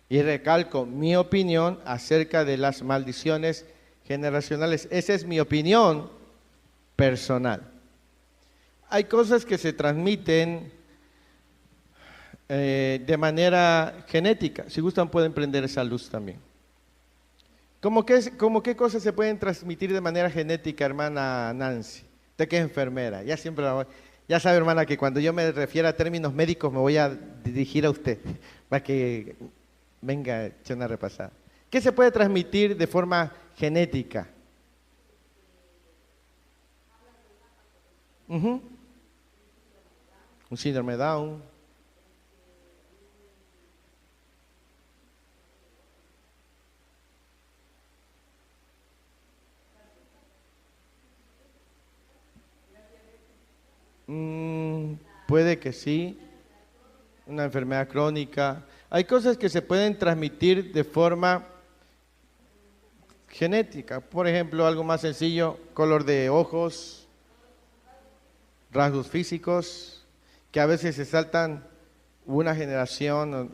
y recalco mi opinión acerca de las maldiciones generacionales. Esa es mi opinión personal. Hay cosas que se transmiten de manera genética. Si gustan pueden prender esa luz también. ¿Cómo qué cosas se pueden transmitir de manera genética, hermana Nancy? Usted que es enfermera, ya sabe, hermana, que cuando yo me refiero a términos médicos me voy a dirigir a usted para que venga, eche una repasada. ¿Qué se puede transmitir de forma genética? Un síndrome de Down. Puede que sí, una enfermedad crónica. Hay cosas que se pueden transmitir de forma genética. Por ejemplo, algo más sencillo, color de ojos. rasgos físicos que a veces se saltan una generación,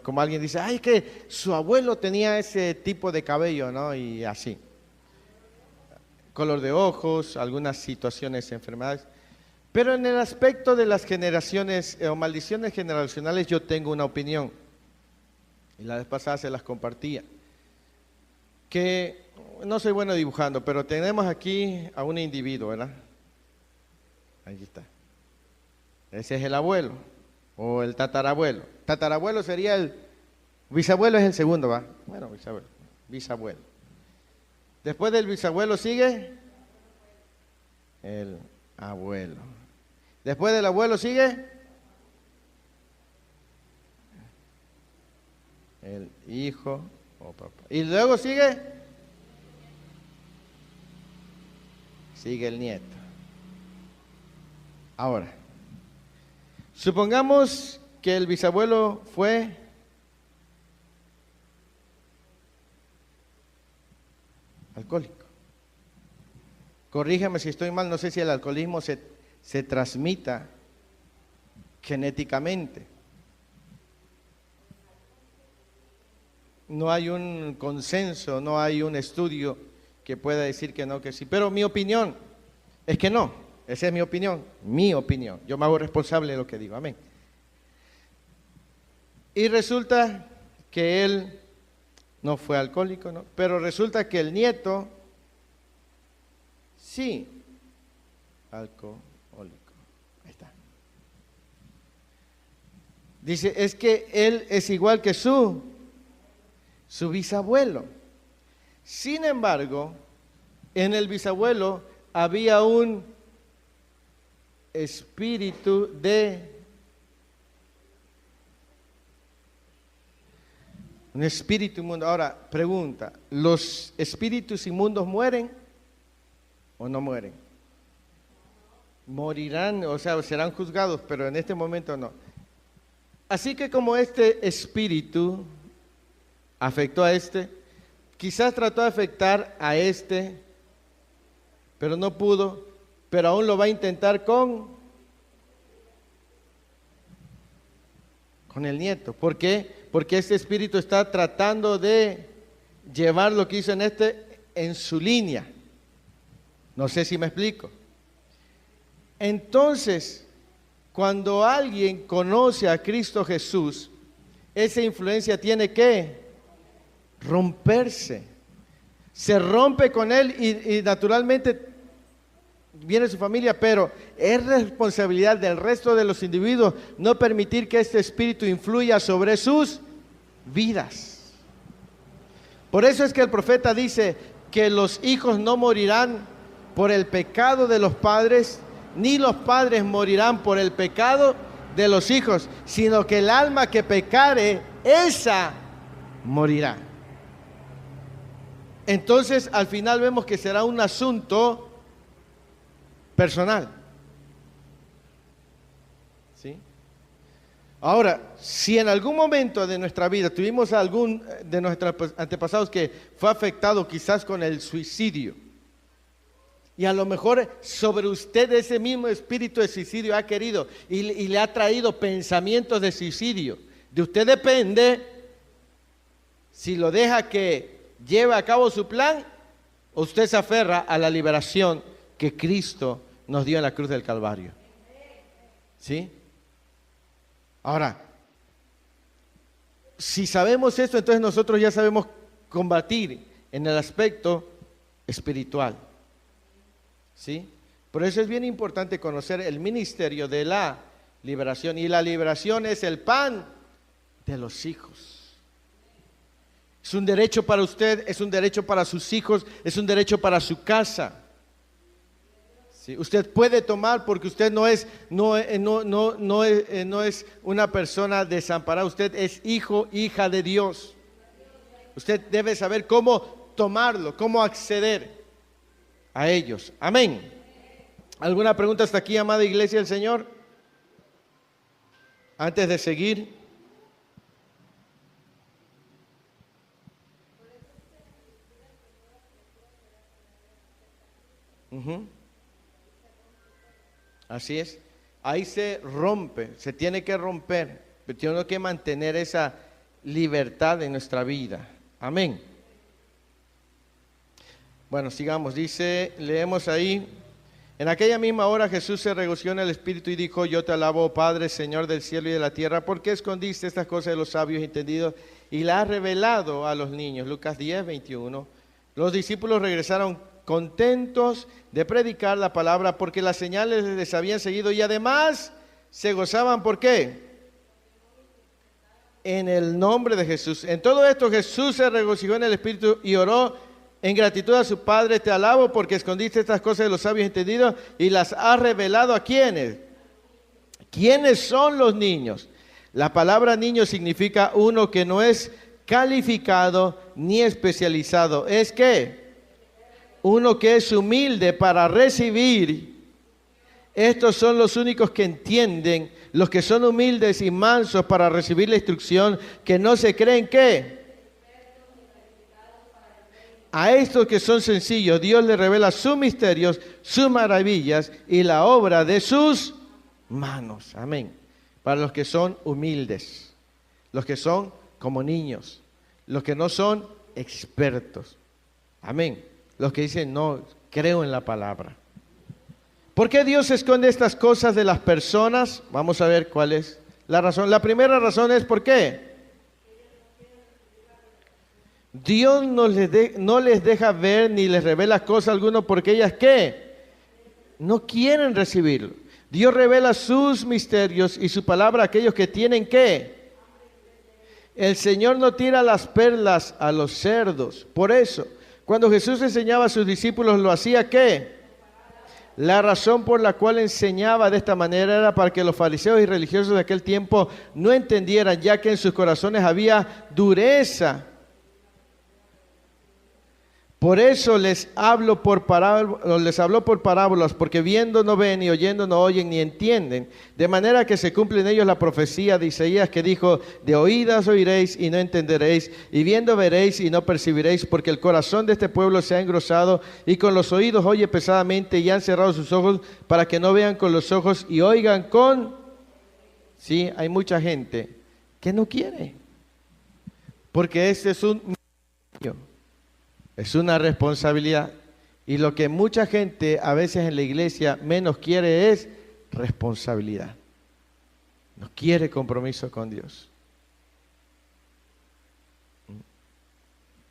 como alguien dice, ay, que su abuelo tenía ese tipo de cabello, ¿no? Y así. Color de ojos, algunas situaciones, enfermedades. Pero en el aspecto de las generaciones o maldiciones generacionales yo tengo una opinión. Y la vez pasada se las compartía. Que no soy bueno dibujando, pero tenemos aquí a un individuo, ¿verdad? Ahí está. Ese es el abuelo o el tatarabuelo. Tatarabuelo sería el bisabuelo, es el segundo, ¿va? Bueno, bisabuelo. Después del bisabuelo sigue el abuelo. Después del abuelo sigue el hijo o papá. Y luego sigue el nieto. Ahora, supongamos que el bisabuelo fue alcohólico. Corrígeme si estoy mal, no sé si el alcoholismo se transmita genéticamente. No hay un consenso, no hay un estudio que pueda decir que no, que sí. Pero mi opinión es que no. Esa es mi opinión. Yo me hago responsable de lo que digo. Amén. Y resulta que él no fue alcohólico, ¿no? Pero resulta que el nieto sí, alcohólico. Ahí está. Dice, es que él es igual que su bisabuelo. Sin embargo, en el bisabuelo había un espíritu un espíritu inmundo. Ahora, pregunta, ¿los espíritus inmundos mueren o no mueren? Morirán, o sea, serán juzgados, pero en este momento no. Así que como este espíritu afectó a este, quizás trató de afectar a este, pero no pudo, pero aún lo va a intentar con el nieto. ¿Por qué? Porque este espíritu está tratando de llevar lo que hizo en en su línea. No sé si me explico. Entonces, cuando alguien conoce a Cristo Jesús, esa influencia tiene que romperse. Se rompe con él y naturalmente viene su familia, pero es responsabilidad del resto de los individuos no permitir que este espíritu influya sobre sus vidas. Por eso es que el profeta dice que los hijos no morirán por el pecado de los padres, ni los padres morirán por el pecado de los hijos, sino que el alma que pecare, esa morirá. Entonces, al final vemos que será un asunto personal. ¿Sí? Ahora, si en algún momento de nuestra vida tuvimos algún de nuestros antepasados que fue afectado quizás con el suicidio, y a lo mejor sobre usted ese mismo espíritu de suicidio ha querido y le ha traído pensamientos de suicidio, de usted depende si lo deja que lleve a cabo su plan o usted se aferra a la liberación que Cristo nos dio en la cruz del Calvario. ¿Sí? Ahora, si sabemos esto, entonces nosotros ya sabemos combatir en el aspecto espiritual. ¿Sí? Por eso es bien importante conocer el ministerio de la liberación. Y la liberación es el pan de los hijos. Es un derecho para usted, es un derecho para sus hijos, es un derecho para su casa. ¿Sí? Usted puede tomar porque usted no es una persona desamparada, usted es hijo, hija de Dios. Usted debe saber cómo tomarlo, cómo acceder a ellos. Amén. ¿Alguna pregunta hasta aquí, amada iglesia del Señor? Antes de seguir. Así es. Ahí se rompe, se tiene que romper, pero tenemos que mantener esa libertad en nuestra vida. Amén. Bueno, sigamos. Dice, leemos ahí. En aquella misma hora Jesús se regocijó en el Espíritu y dijo: yo te alabo, oh Padre, Señor del cielo y de la tierra, porque escondiste estas cosas de los sabios y entendidos y las has revelado a los niños. Lucas 10, 21. Los discípulos regresaron contentos de predicar la palabra porque las señales les habían seguido y además se gozaban. ¿Por qué? En el nombre de Jesús. En todo esto Jesús se regocijó en el Espíritu y oró en gratitud a su Padre: te alabo porque escondiste estas cosas de los sabios entendidos y las has revelado ¿a quiénes? ¿Quiénes son los niños? La palabra niño significa uno que no es calificado ni especializado. ¿Es qué? Uno que es humilde para recibir. Estos son los únicos que entienden, los que son humildes y mansos para recibir la instrucción, que no se creen ¿qué? A estos que son sencillos, Dios les revela sus misterios, sus maravillas y la obra de sus manos. Amén. Para los que son humildes, los que son como niños, los que no son expertos. Amén. Los que dicen, no, creo en la palabra. ¿Por qué Dios esconde estas cosas de las personas? Vamos a ver cuál es la razón. La primera razón es ¿por qué? Dios no les deja ver ni les revela cosa alguna porque ellas ¿qué? No quieren recibirlo. Dios revela sus misterios y su palabra a aquellos que tienen ¿qué? El Señor no tira las perlas a los cerdos. Por eso, cuando Jesús enseñaba a sus discípulos, ¿lo hacía qué? La razón por la cual enseñaba de esta manera era para que los fariseos y religiosos de aquel tiempo no entendieran, ya que en sus corazones había dureza. Por eso les habló por parábolas, porque viendo no ven, ni oyendo no oyen, ni entienden. De manera que se cumple en ellos la profecía de Isaías que dijo: de oídas oiréis y no entenderéis, y viendo veréis y no percibiréis, porque el corazón de este pueblo se ha engrosado, y con los oídos oye pesadamente, y han cerrado sus ojos, para que no vean con los ojos y oigan con... Sí, hay mucha gente que no quiere, porque este es un... Es una responsabilidad, y lo que mucha gente a veces en la iglesia menos quiere es responsabilidad. No quiere compromiso con Dios.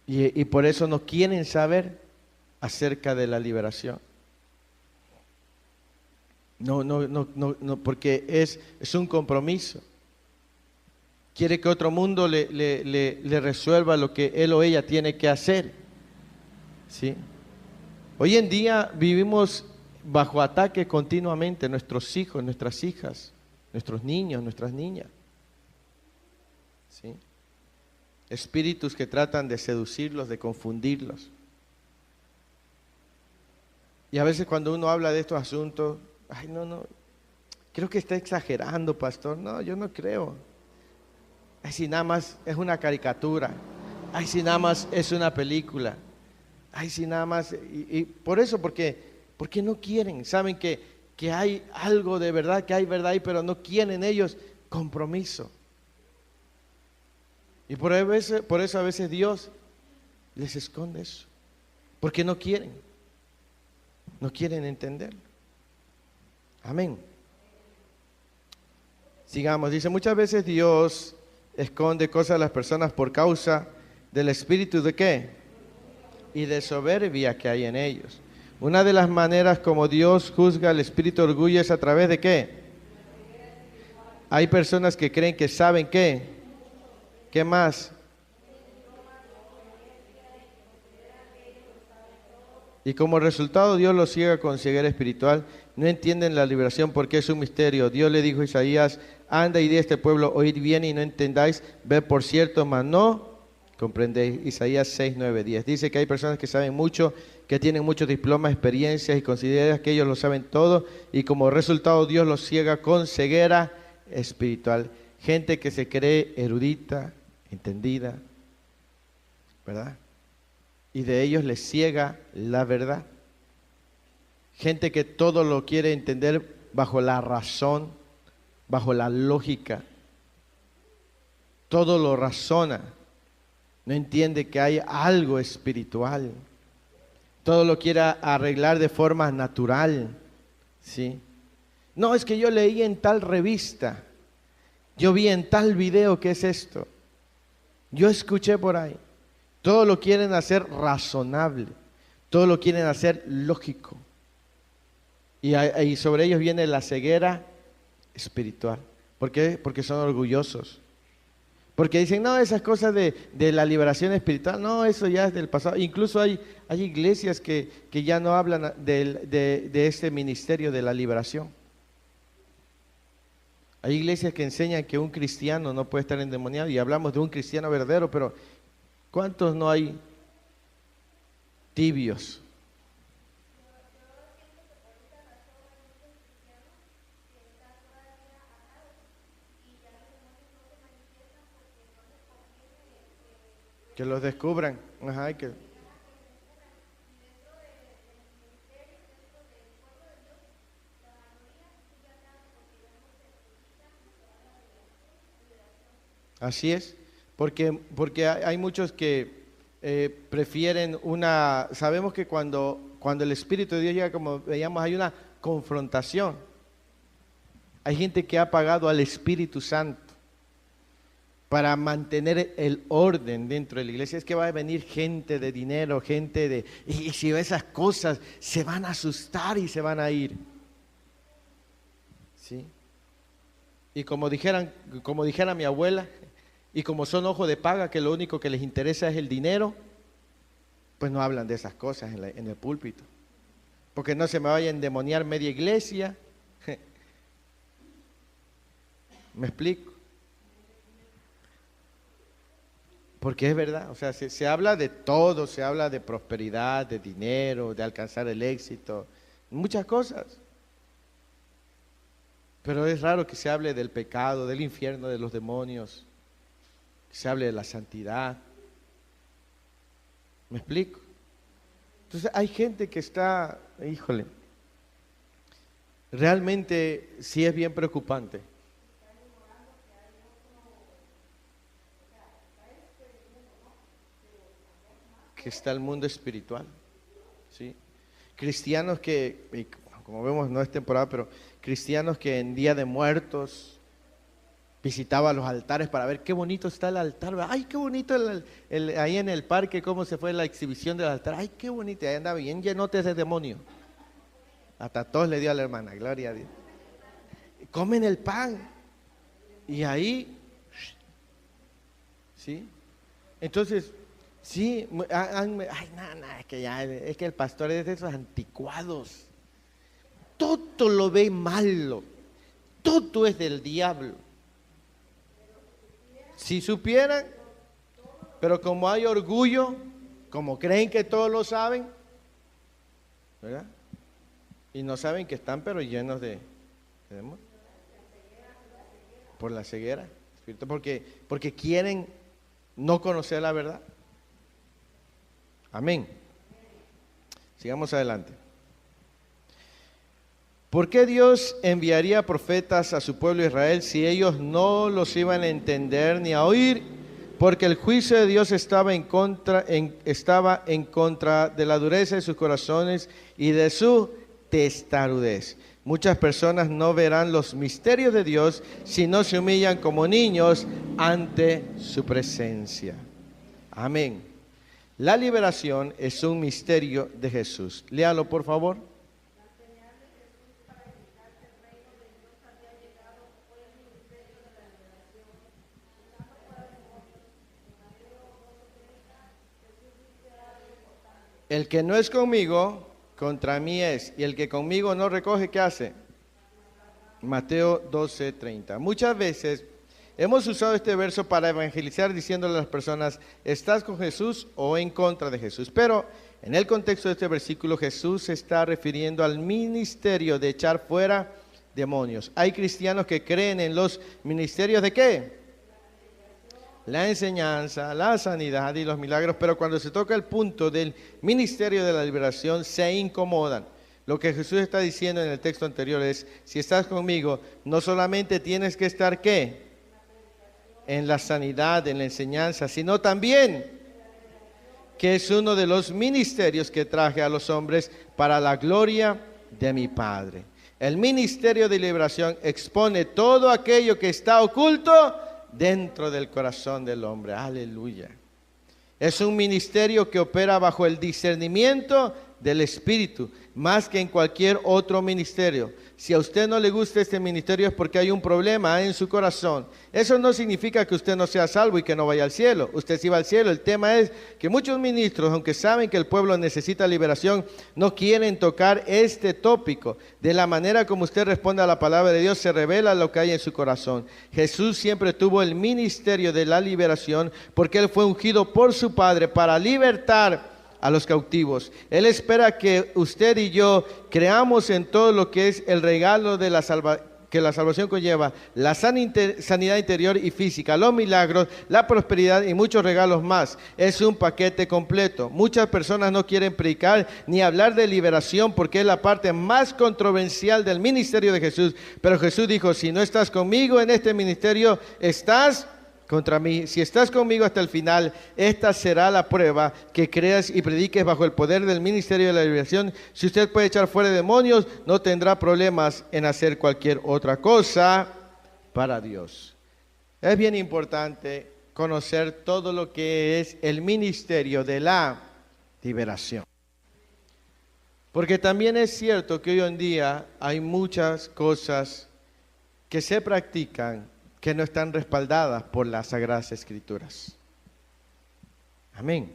Y por eso no quieren saber acerca de la liberación. No, porque es un compromiso. Quiere que otro mundo le resuelva lo que él o ella tiene que hacer. ¿Sí? Hoy en día vivimos bajo ataque continuamente, nuestros hijos, nuestras hijas, nuestros niños, nuestras niñas. ¿Sí? Espíritus que tratan de seducirlos, de confundirlos. Y a veces cuando uno habla de estos asuntos, ay, no, creo que está exagerando, pastor. No, yo no creo. Ay, si nada más es una caricatura. Ay, si nada más es una película. Ay, si nada más, y por eso, porque no quieren, saben que hay algo de verdad, que hay verdad ahí, pero no quieren ellos compromiso. Y por eso a veces Dios les esconde eso, porque no quieren entenderlo. Amén. Sigamos, dice, muchas veces Dios esconde cosas a las personas por causa del espíritu de ¿qué? Y de soberbia que hay en ellos. Una de las maneras como Dios juzga el espíritu de orgullo es a través de ¿qué? Hay personas que creen que saben ¿qué? ¿Qué más? Y como resultado Dios los ciega con ceguera espiritual. No entienden la liberación porque es un misterio. Dios le dijo a Isaías: anda y di a este pueblo, oíd bien y no entendáis, ved por cierto, mas no comprendéis. Isaías 6, 9, 10. Dice que hay personas que saben mucho, que tienen muchos diplomas, experiencias y consideran que ellos lo saben todo, y como resultado Dios los ciega con ceguera espiritual. Gente que se cree erudita, entendida, ¿verdad? Y de ellos les ciega la verdad. Gente que todo lo quiere entender bajo la razón, bajo la lógica. Todo lo razona. No entiende que hay algo espiritual. Todo lo quiere arreglar de forma natural. ¿Sí? No, es que yo leí en tal revista. Yo vi en tal video que es esto. Yo escuché por ahí. Todo lo quieren hacer razonable. Todo lo quieren hacer lógico. Y sobre ellos viene la ceguera espiritual. ¿Por qué? Porque son orgullosos. Porque dicen, no, esas cosas de la liberación espiritual, no, eso ya es del pasado. Incluso hay iglesias que ya no hablan de este ministerio de la liberación. Hay iglesias que enseñan que un cristiano no puede estar endemoniado, y hablamos de un cristiano verdadero, pero ¿cuántos no hay tibios? Que los descubran. Ajá, Así es, porque hay muchos que prefieren sabemos que cuando el Espíritu de Dios llega, como veíamos, hay una confrontación. Hay gente que ha pagado al Espíritu Santo para mantener el orden dentro de la iglesia. Es que va a venir gente de dinero, y si ve esas cosas, se van a asustar y se van a ir. ¿Sí? Y como dijera mi abuela, y como son ojo de paga, que lo único que les interesa es el dinero, pues no hablan de esas cosas en el púlpito. Porque no se me vaya a endemoniar media iglesia. ¿Me explico? Porque es verdad, o sea, se habla de todo, se habla de prosperidad, de dinero, de alcanzar el éxito, muchas cosas. Pero es raro que se hable del pecado, del infierno, de los demonios, que se hable de la santidad. ¿Me explico? Entonces hay gente que está, híjole, realmente sí es bien preocupante. Que está el mundo espiritual, ¿sí? Cristianos que, como vemos no es temporada, pero cristianos que en Día de Muertos visitaban los altares para ver qué bonito está el altar. Ay, qué bonito ahí en el parque, cómo se fue la exhibición del altar. Ay, qué bonito, ahí andaba bien llenote ese demonio. Hasta todos le dio a la hermana, gloria a Dios. Comen el pan y ahí, ¿sí? Entonces, sí, es que el pastor es de esos anticuados. Todo lo ve malo, todo es del diablo. Si supieran, pero como hay orgullo, como creen que todos lo saben, ¿verdad? Y no saben que están pero llenos de demonios. Por la ceguera, ¿cierto? Porque quieren no conocer la verdad. Amén. Sigamos adelante. ¿Por qué Dios enviaría profetas a su pueblo Israel si ellos no los iban a entender ni a oír? Porque el juicio de Dios estaba en contra de la dureza de sus corazones y de su testarudez. Muchas personas no verán los misterios de Dios si no se humillan como niños ante su presencia. Amén. La liberación es un misterio de Jesús. Léalo, por favor. El que no es conmigo, contra mí es. Y el que conmigo no recoge, ¿qué hace? Mateo 12:30. Muchas veces hemos usado este verso para evangelizar diciéndole a las personas, ¿estás con Jesús o en contra de Jesús? Pero en el contexto de este versículo, Jesús se está refiriendo al ministerio de echar fuera demonios. Hay cristianos que creen en los ministerios ¿de qué? La enseñanza, la sanidad y los milagros, pero cuando se toca el punto del ministerio de la liberación se incomodan. Lo que Jesús está diciendo en el texto anterior es, si estás conmigo, no solamente tienes que estar, ¿qué? En la sanidad, en la enseñanza, sino también que es uno de los ministerios que traje a los hombres para la gloria de mi Padre. El ministerio de liberación expone todo aquello que está oculto dentro del corazón del hombre. Aleluya. Es un ministerio que opera bajo el discernimiento del Espíritu, más que en cualquier otro ministerio. Si a usted no le gusta este ministerio es porque hay un problema en su corazón. Eso no significa que usted no sea salvo y que no vaya al cielo. Usted sí va al cielo. El tema es que muchos ministros, aunque saben que el pueblo necesita liberación, no quieren tocar este tópico. De la manera como usted responde a la palabra de Dios, se revela lo que hay en su corazón. Jesús siempre tuvo el ministerio de la liberación porque Él fue ungido por su Padre para libertar a los cautivos. Él espera que usted y yo creamos en todo lo que es el regalo de que la salvación conlleva, la sanidad interior y física, los milagros, la prosperidad y muchos regalos más. Es un paquete completo. Muchas personas no quieren predicar ni hablar de liberación porque es la parte más controversial del ministerio de Jesús. Pero Jesús dijo, si no estás conmigo en este ministerio, estás contra mí. Si estás conmigo hasta el final, esta será la prueba, que creas y prediques bajo el poder del ministerio de la liberación. Si usted puede echar fuera demonios, no tendrá problemas en hacer cualquier otra cosa para Dios. Es bien importante conocer todo lo que es el ministerio de la liberación. Porque también es cierto que hoy en día hay muchas cosas que se practican que no están respaldadas por las Sagradas Escrituras. Amén.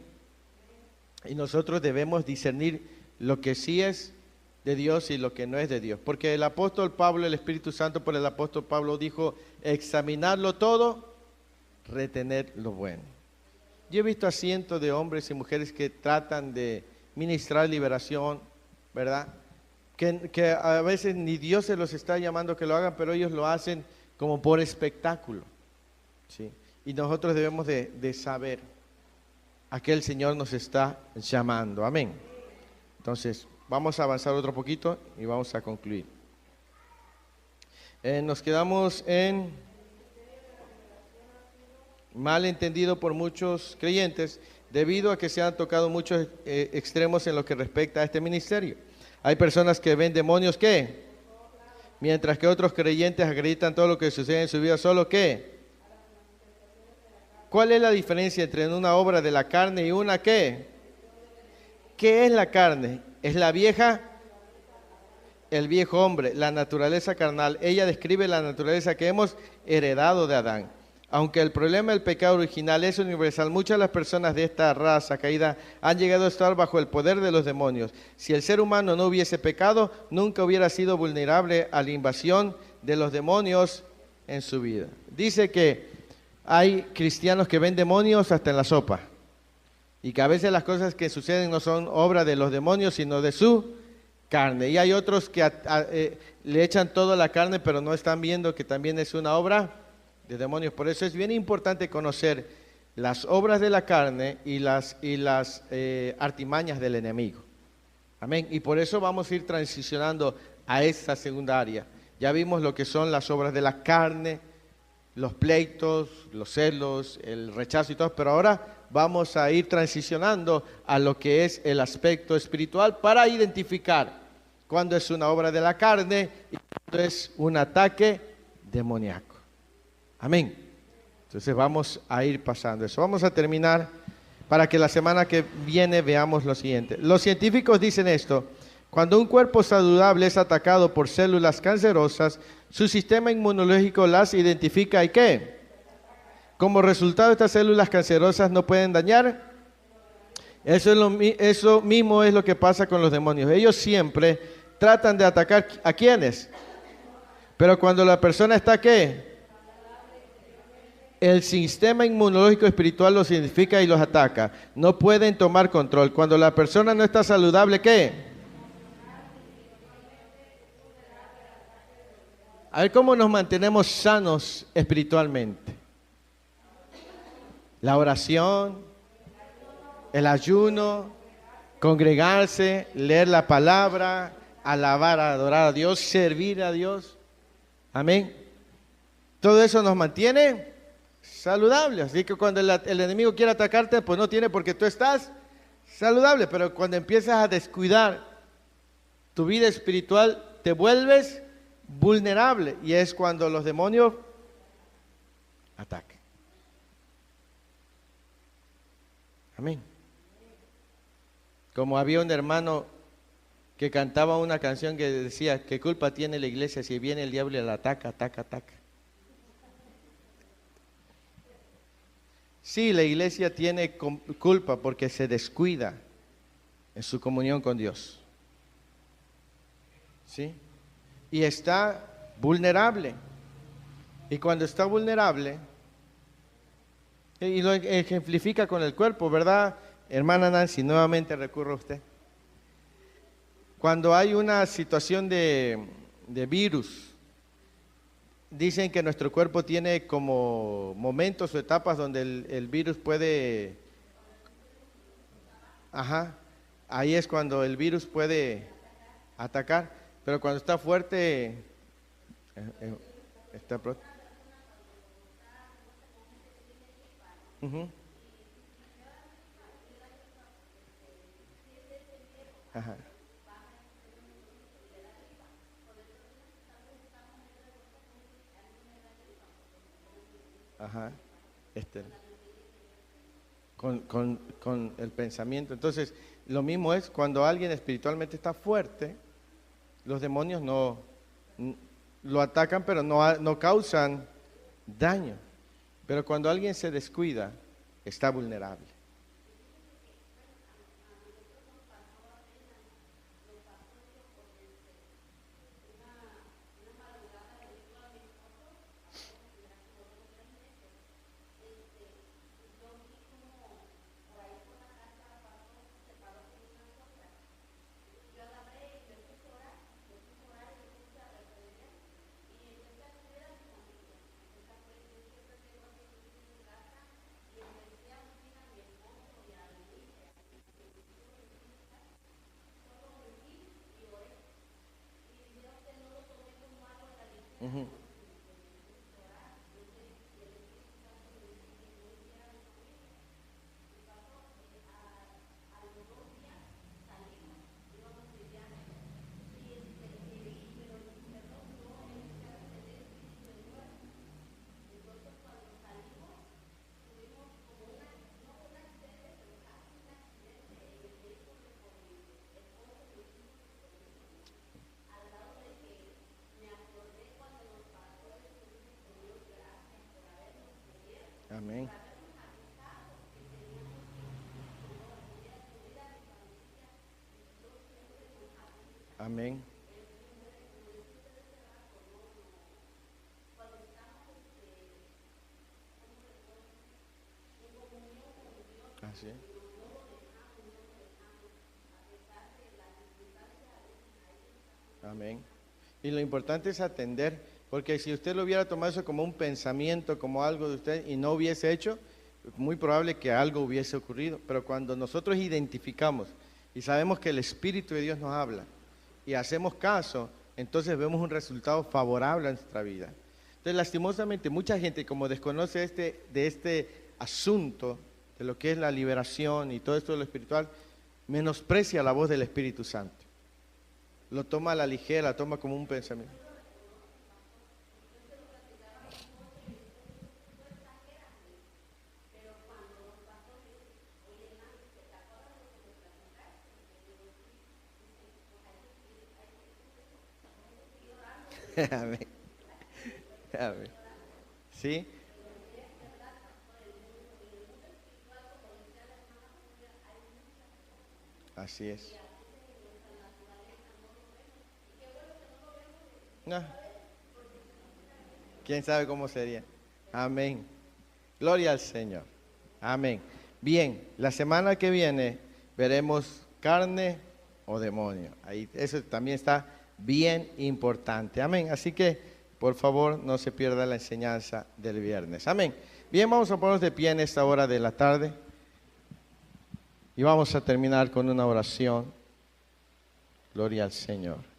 Y nosotros debemos discernir lo que sí es de Dios y lo que no es de Dios. Porque el apóstol Pablo, el Espíritu Santo por el apóstol Pablo dijo, examinarlo todo, retener lo bueno. Yo he visto a cientos de hombres y mujeres que tratan de ministrar liberación, ¿verdad? Que a veces ni Dios se los está llamando que lo hagan, pero ellos lo hacen como por espectáculo, ¿sí? Y nosotros debemos de saber a qué el Señor nos está llamando. Amén. Entonces, vamos a avanzar otro poquito y vamos a concluir. Nos quedamos en mal entendido por muchos creyentes, debido a que se han tocado muchos extremos en lo que respecta a este ministerio. Hay personas que ven demonios, ¿qué? Mientras que otros creyentes acreditan todo lo que sucede en su vida, ¿solo qué? ¿Cuál es la diferencia entre una obra de la carne y una qué? ¿Qué es la carne? Es la vieja, el viejo hombre, la naturaleza carnal. Ella describe la naturaleza que hemos heredado de Adán. Aunque el problema del pecado original es universal, muchas de las personas de esta raza caída han llegado a estar bajo el poder de los demonios. Si el ser humano no hubiese pecado, nunca hubiera sido vulnerable a la invasión de los demonios en su vida. Dice que hay cristianos que ven demonios hasta en la sopa, y que a veces las cosas que suceden no son obra de los demonios, sino de su carne. Y hay otros que le echan toda la carne, pero no están viendo que también es una obra de demonios. Por eso es bien importante conocer las obras de la carne y las artimañas del enemigo. Amén. Y por eso vamos a ir transicionando a esa segunda área. Ya vimos lo que son las obras de la carne, los pleitos, los celos, el rechazo y todo, pero ahora vamos a ir transicionando a lo que es el aspecto espiritual para identificar cuándo es una obra de la carne y cuándo es un ataque demoníaco. Amén. Entonces vamos a ir pasando eso. Vamos a terminar para que la semana que viene veamos lo siguiente. Los científicos dicen esto: cuando un cuerpo saludable es atacado por células cancerosas, su sistema inmunológico las identifica y ¿qué? Como resultado, estas células cancerosas no pueden dañar. Eso mismo es lo que pasa con los demonios. Ellos siempre tratan de atacar ¿a quiénes? Pero cuando la persona está ¿qué? El sistema inmunológico espiritual los identifica y los ataca. No pueden tomar control. Cuando la persona no está saludable, ¿qué? A ver cómo nos mantenemos sanos espiritualmente. La oración, el ayuno, congregarse, leer la palabra, alabar, adorar a Dios, servir a Dios. Amén. Todo eso nos mantiene saludables. Así que cuando el enemigo quiere atacarte, pues no tiene porque tú estás saludable. Pero cuando empiezas a descuidar tu vida espiritual, te vuelves vulnerable. Y es cuando los demonios atacan. Amén. Como había un hermano que cantaba una canción que decía, ¿qué culpa tiene la iglesia si viene el diablo y la ataca, ataca, ataca? Sí, la iglesia tiene culpa porque se descuida en su comunión con Dios. ¿Sí? Y está vulnerable. Y cuando está vulnerable, y lo ejemplifica con el cuerpo, ¿verdad? Hermana Nancy, nuevamente recurro a usted. Cuando hay una situación de virus, dicen que nuestro cuerpo tiene como momentos o etapas donde el virus puede, ahí es cuando el virus puede atacar, pero cuando está fuerte, está pronto. Ajá. Ajá. Con el pensamiento. Entonces, lo mismo es cuando alguien espiritualmente está fuerte, los demonios no lo atacan, pero no causan daño. Pero cuando alguien se descuida, está vulnerable. Uh-huh. Amén. Amén. Así es. Amén. Y lo importante es atender, porque si usted lo hubiera tomado eso como un pensamiento, como algo de usted y no hubiese hecho, muy probable que algo hubiese ocurrido. Pero cuando nosotros identificamos y sabemos que el Espíritu de Dios nos habla y hacemos caso, entonces vemos un resultado favorable a nuestra vida. Entonces, lastimosamente, mucha gente, como desconoce de este asunto, de lo que es la liberación y todo esto de lo espiritual, menosprecia la voz del Espíritu Santo. Lo toma a la ligera, lo toma como un pensamiento. Amén. Amén. ¿Sí? Así es. No. ¿Quién sabe cómo sería? Amén. Gloria al Señor. Amén. Bien, la semana que viene veremos carne o demonio. Ahí, eso también está bien importante. Amén. Así que, por favor, no se pierda la enseñanza del viernes. Amén. Bien, vamos a ponernos de pie en esta hora de la tarde. Y vamos a terminar con una oración. Gloria al Señor.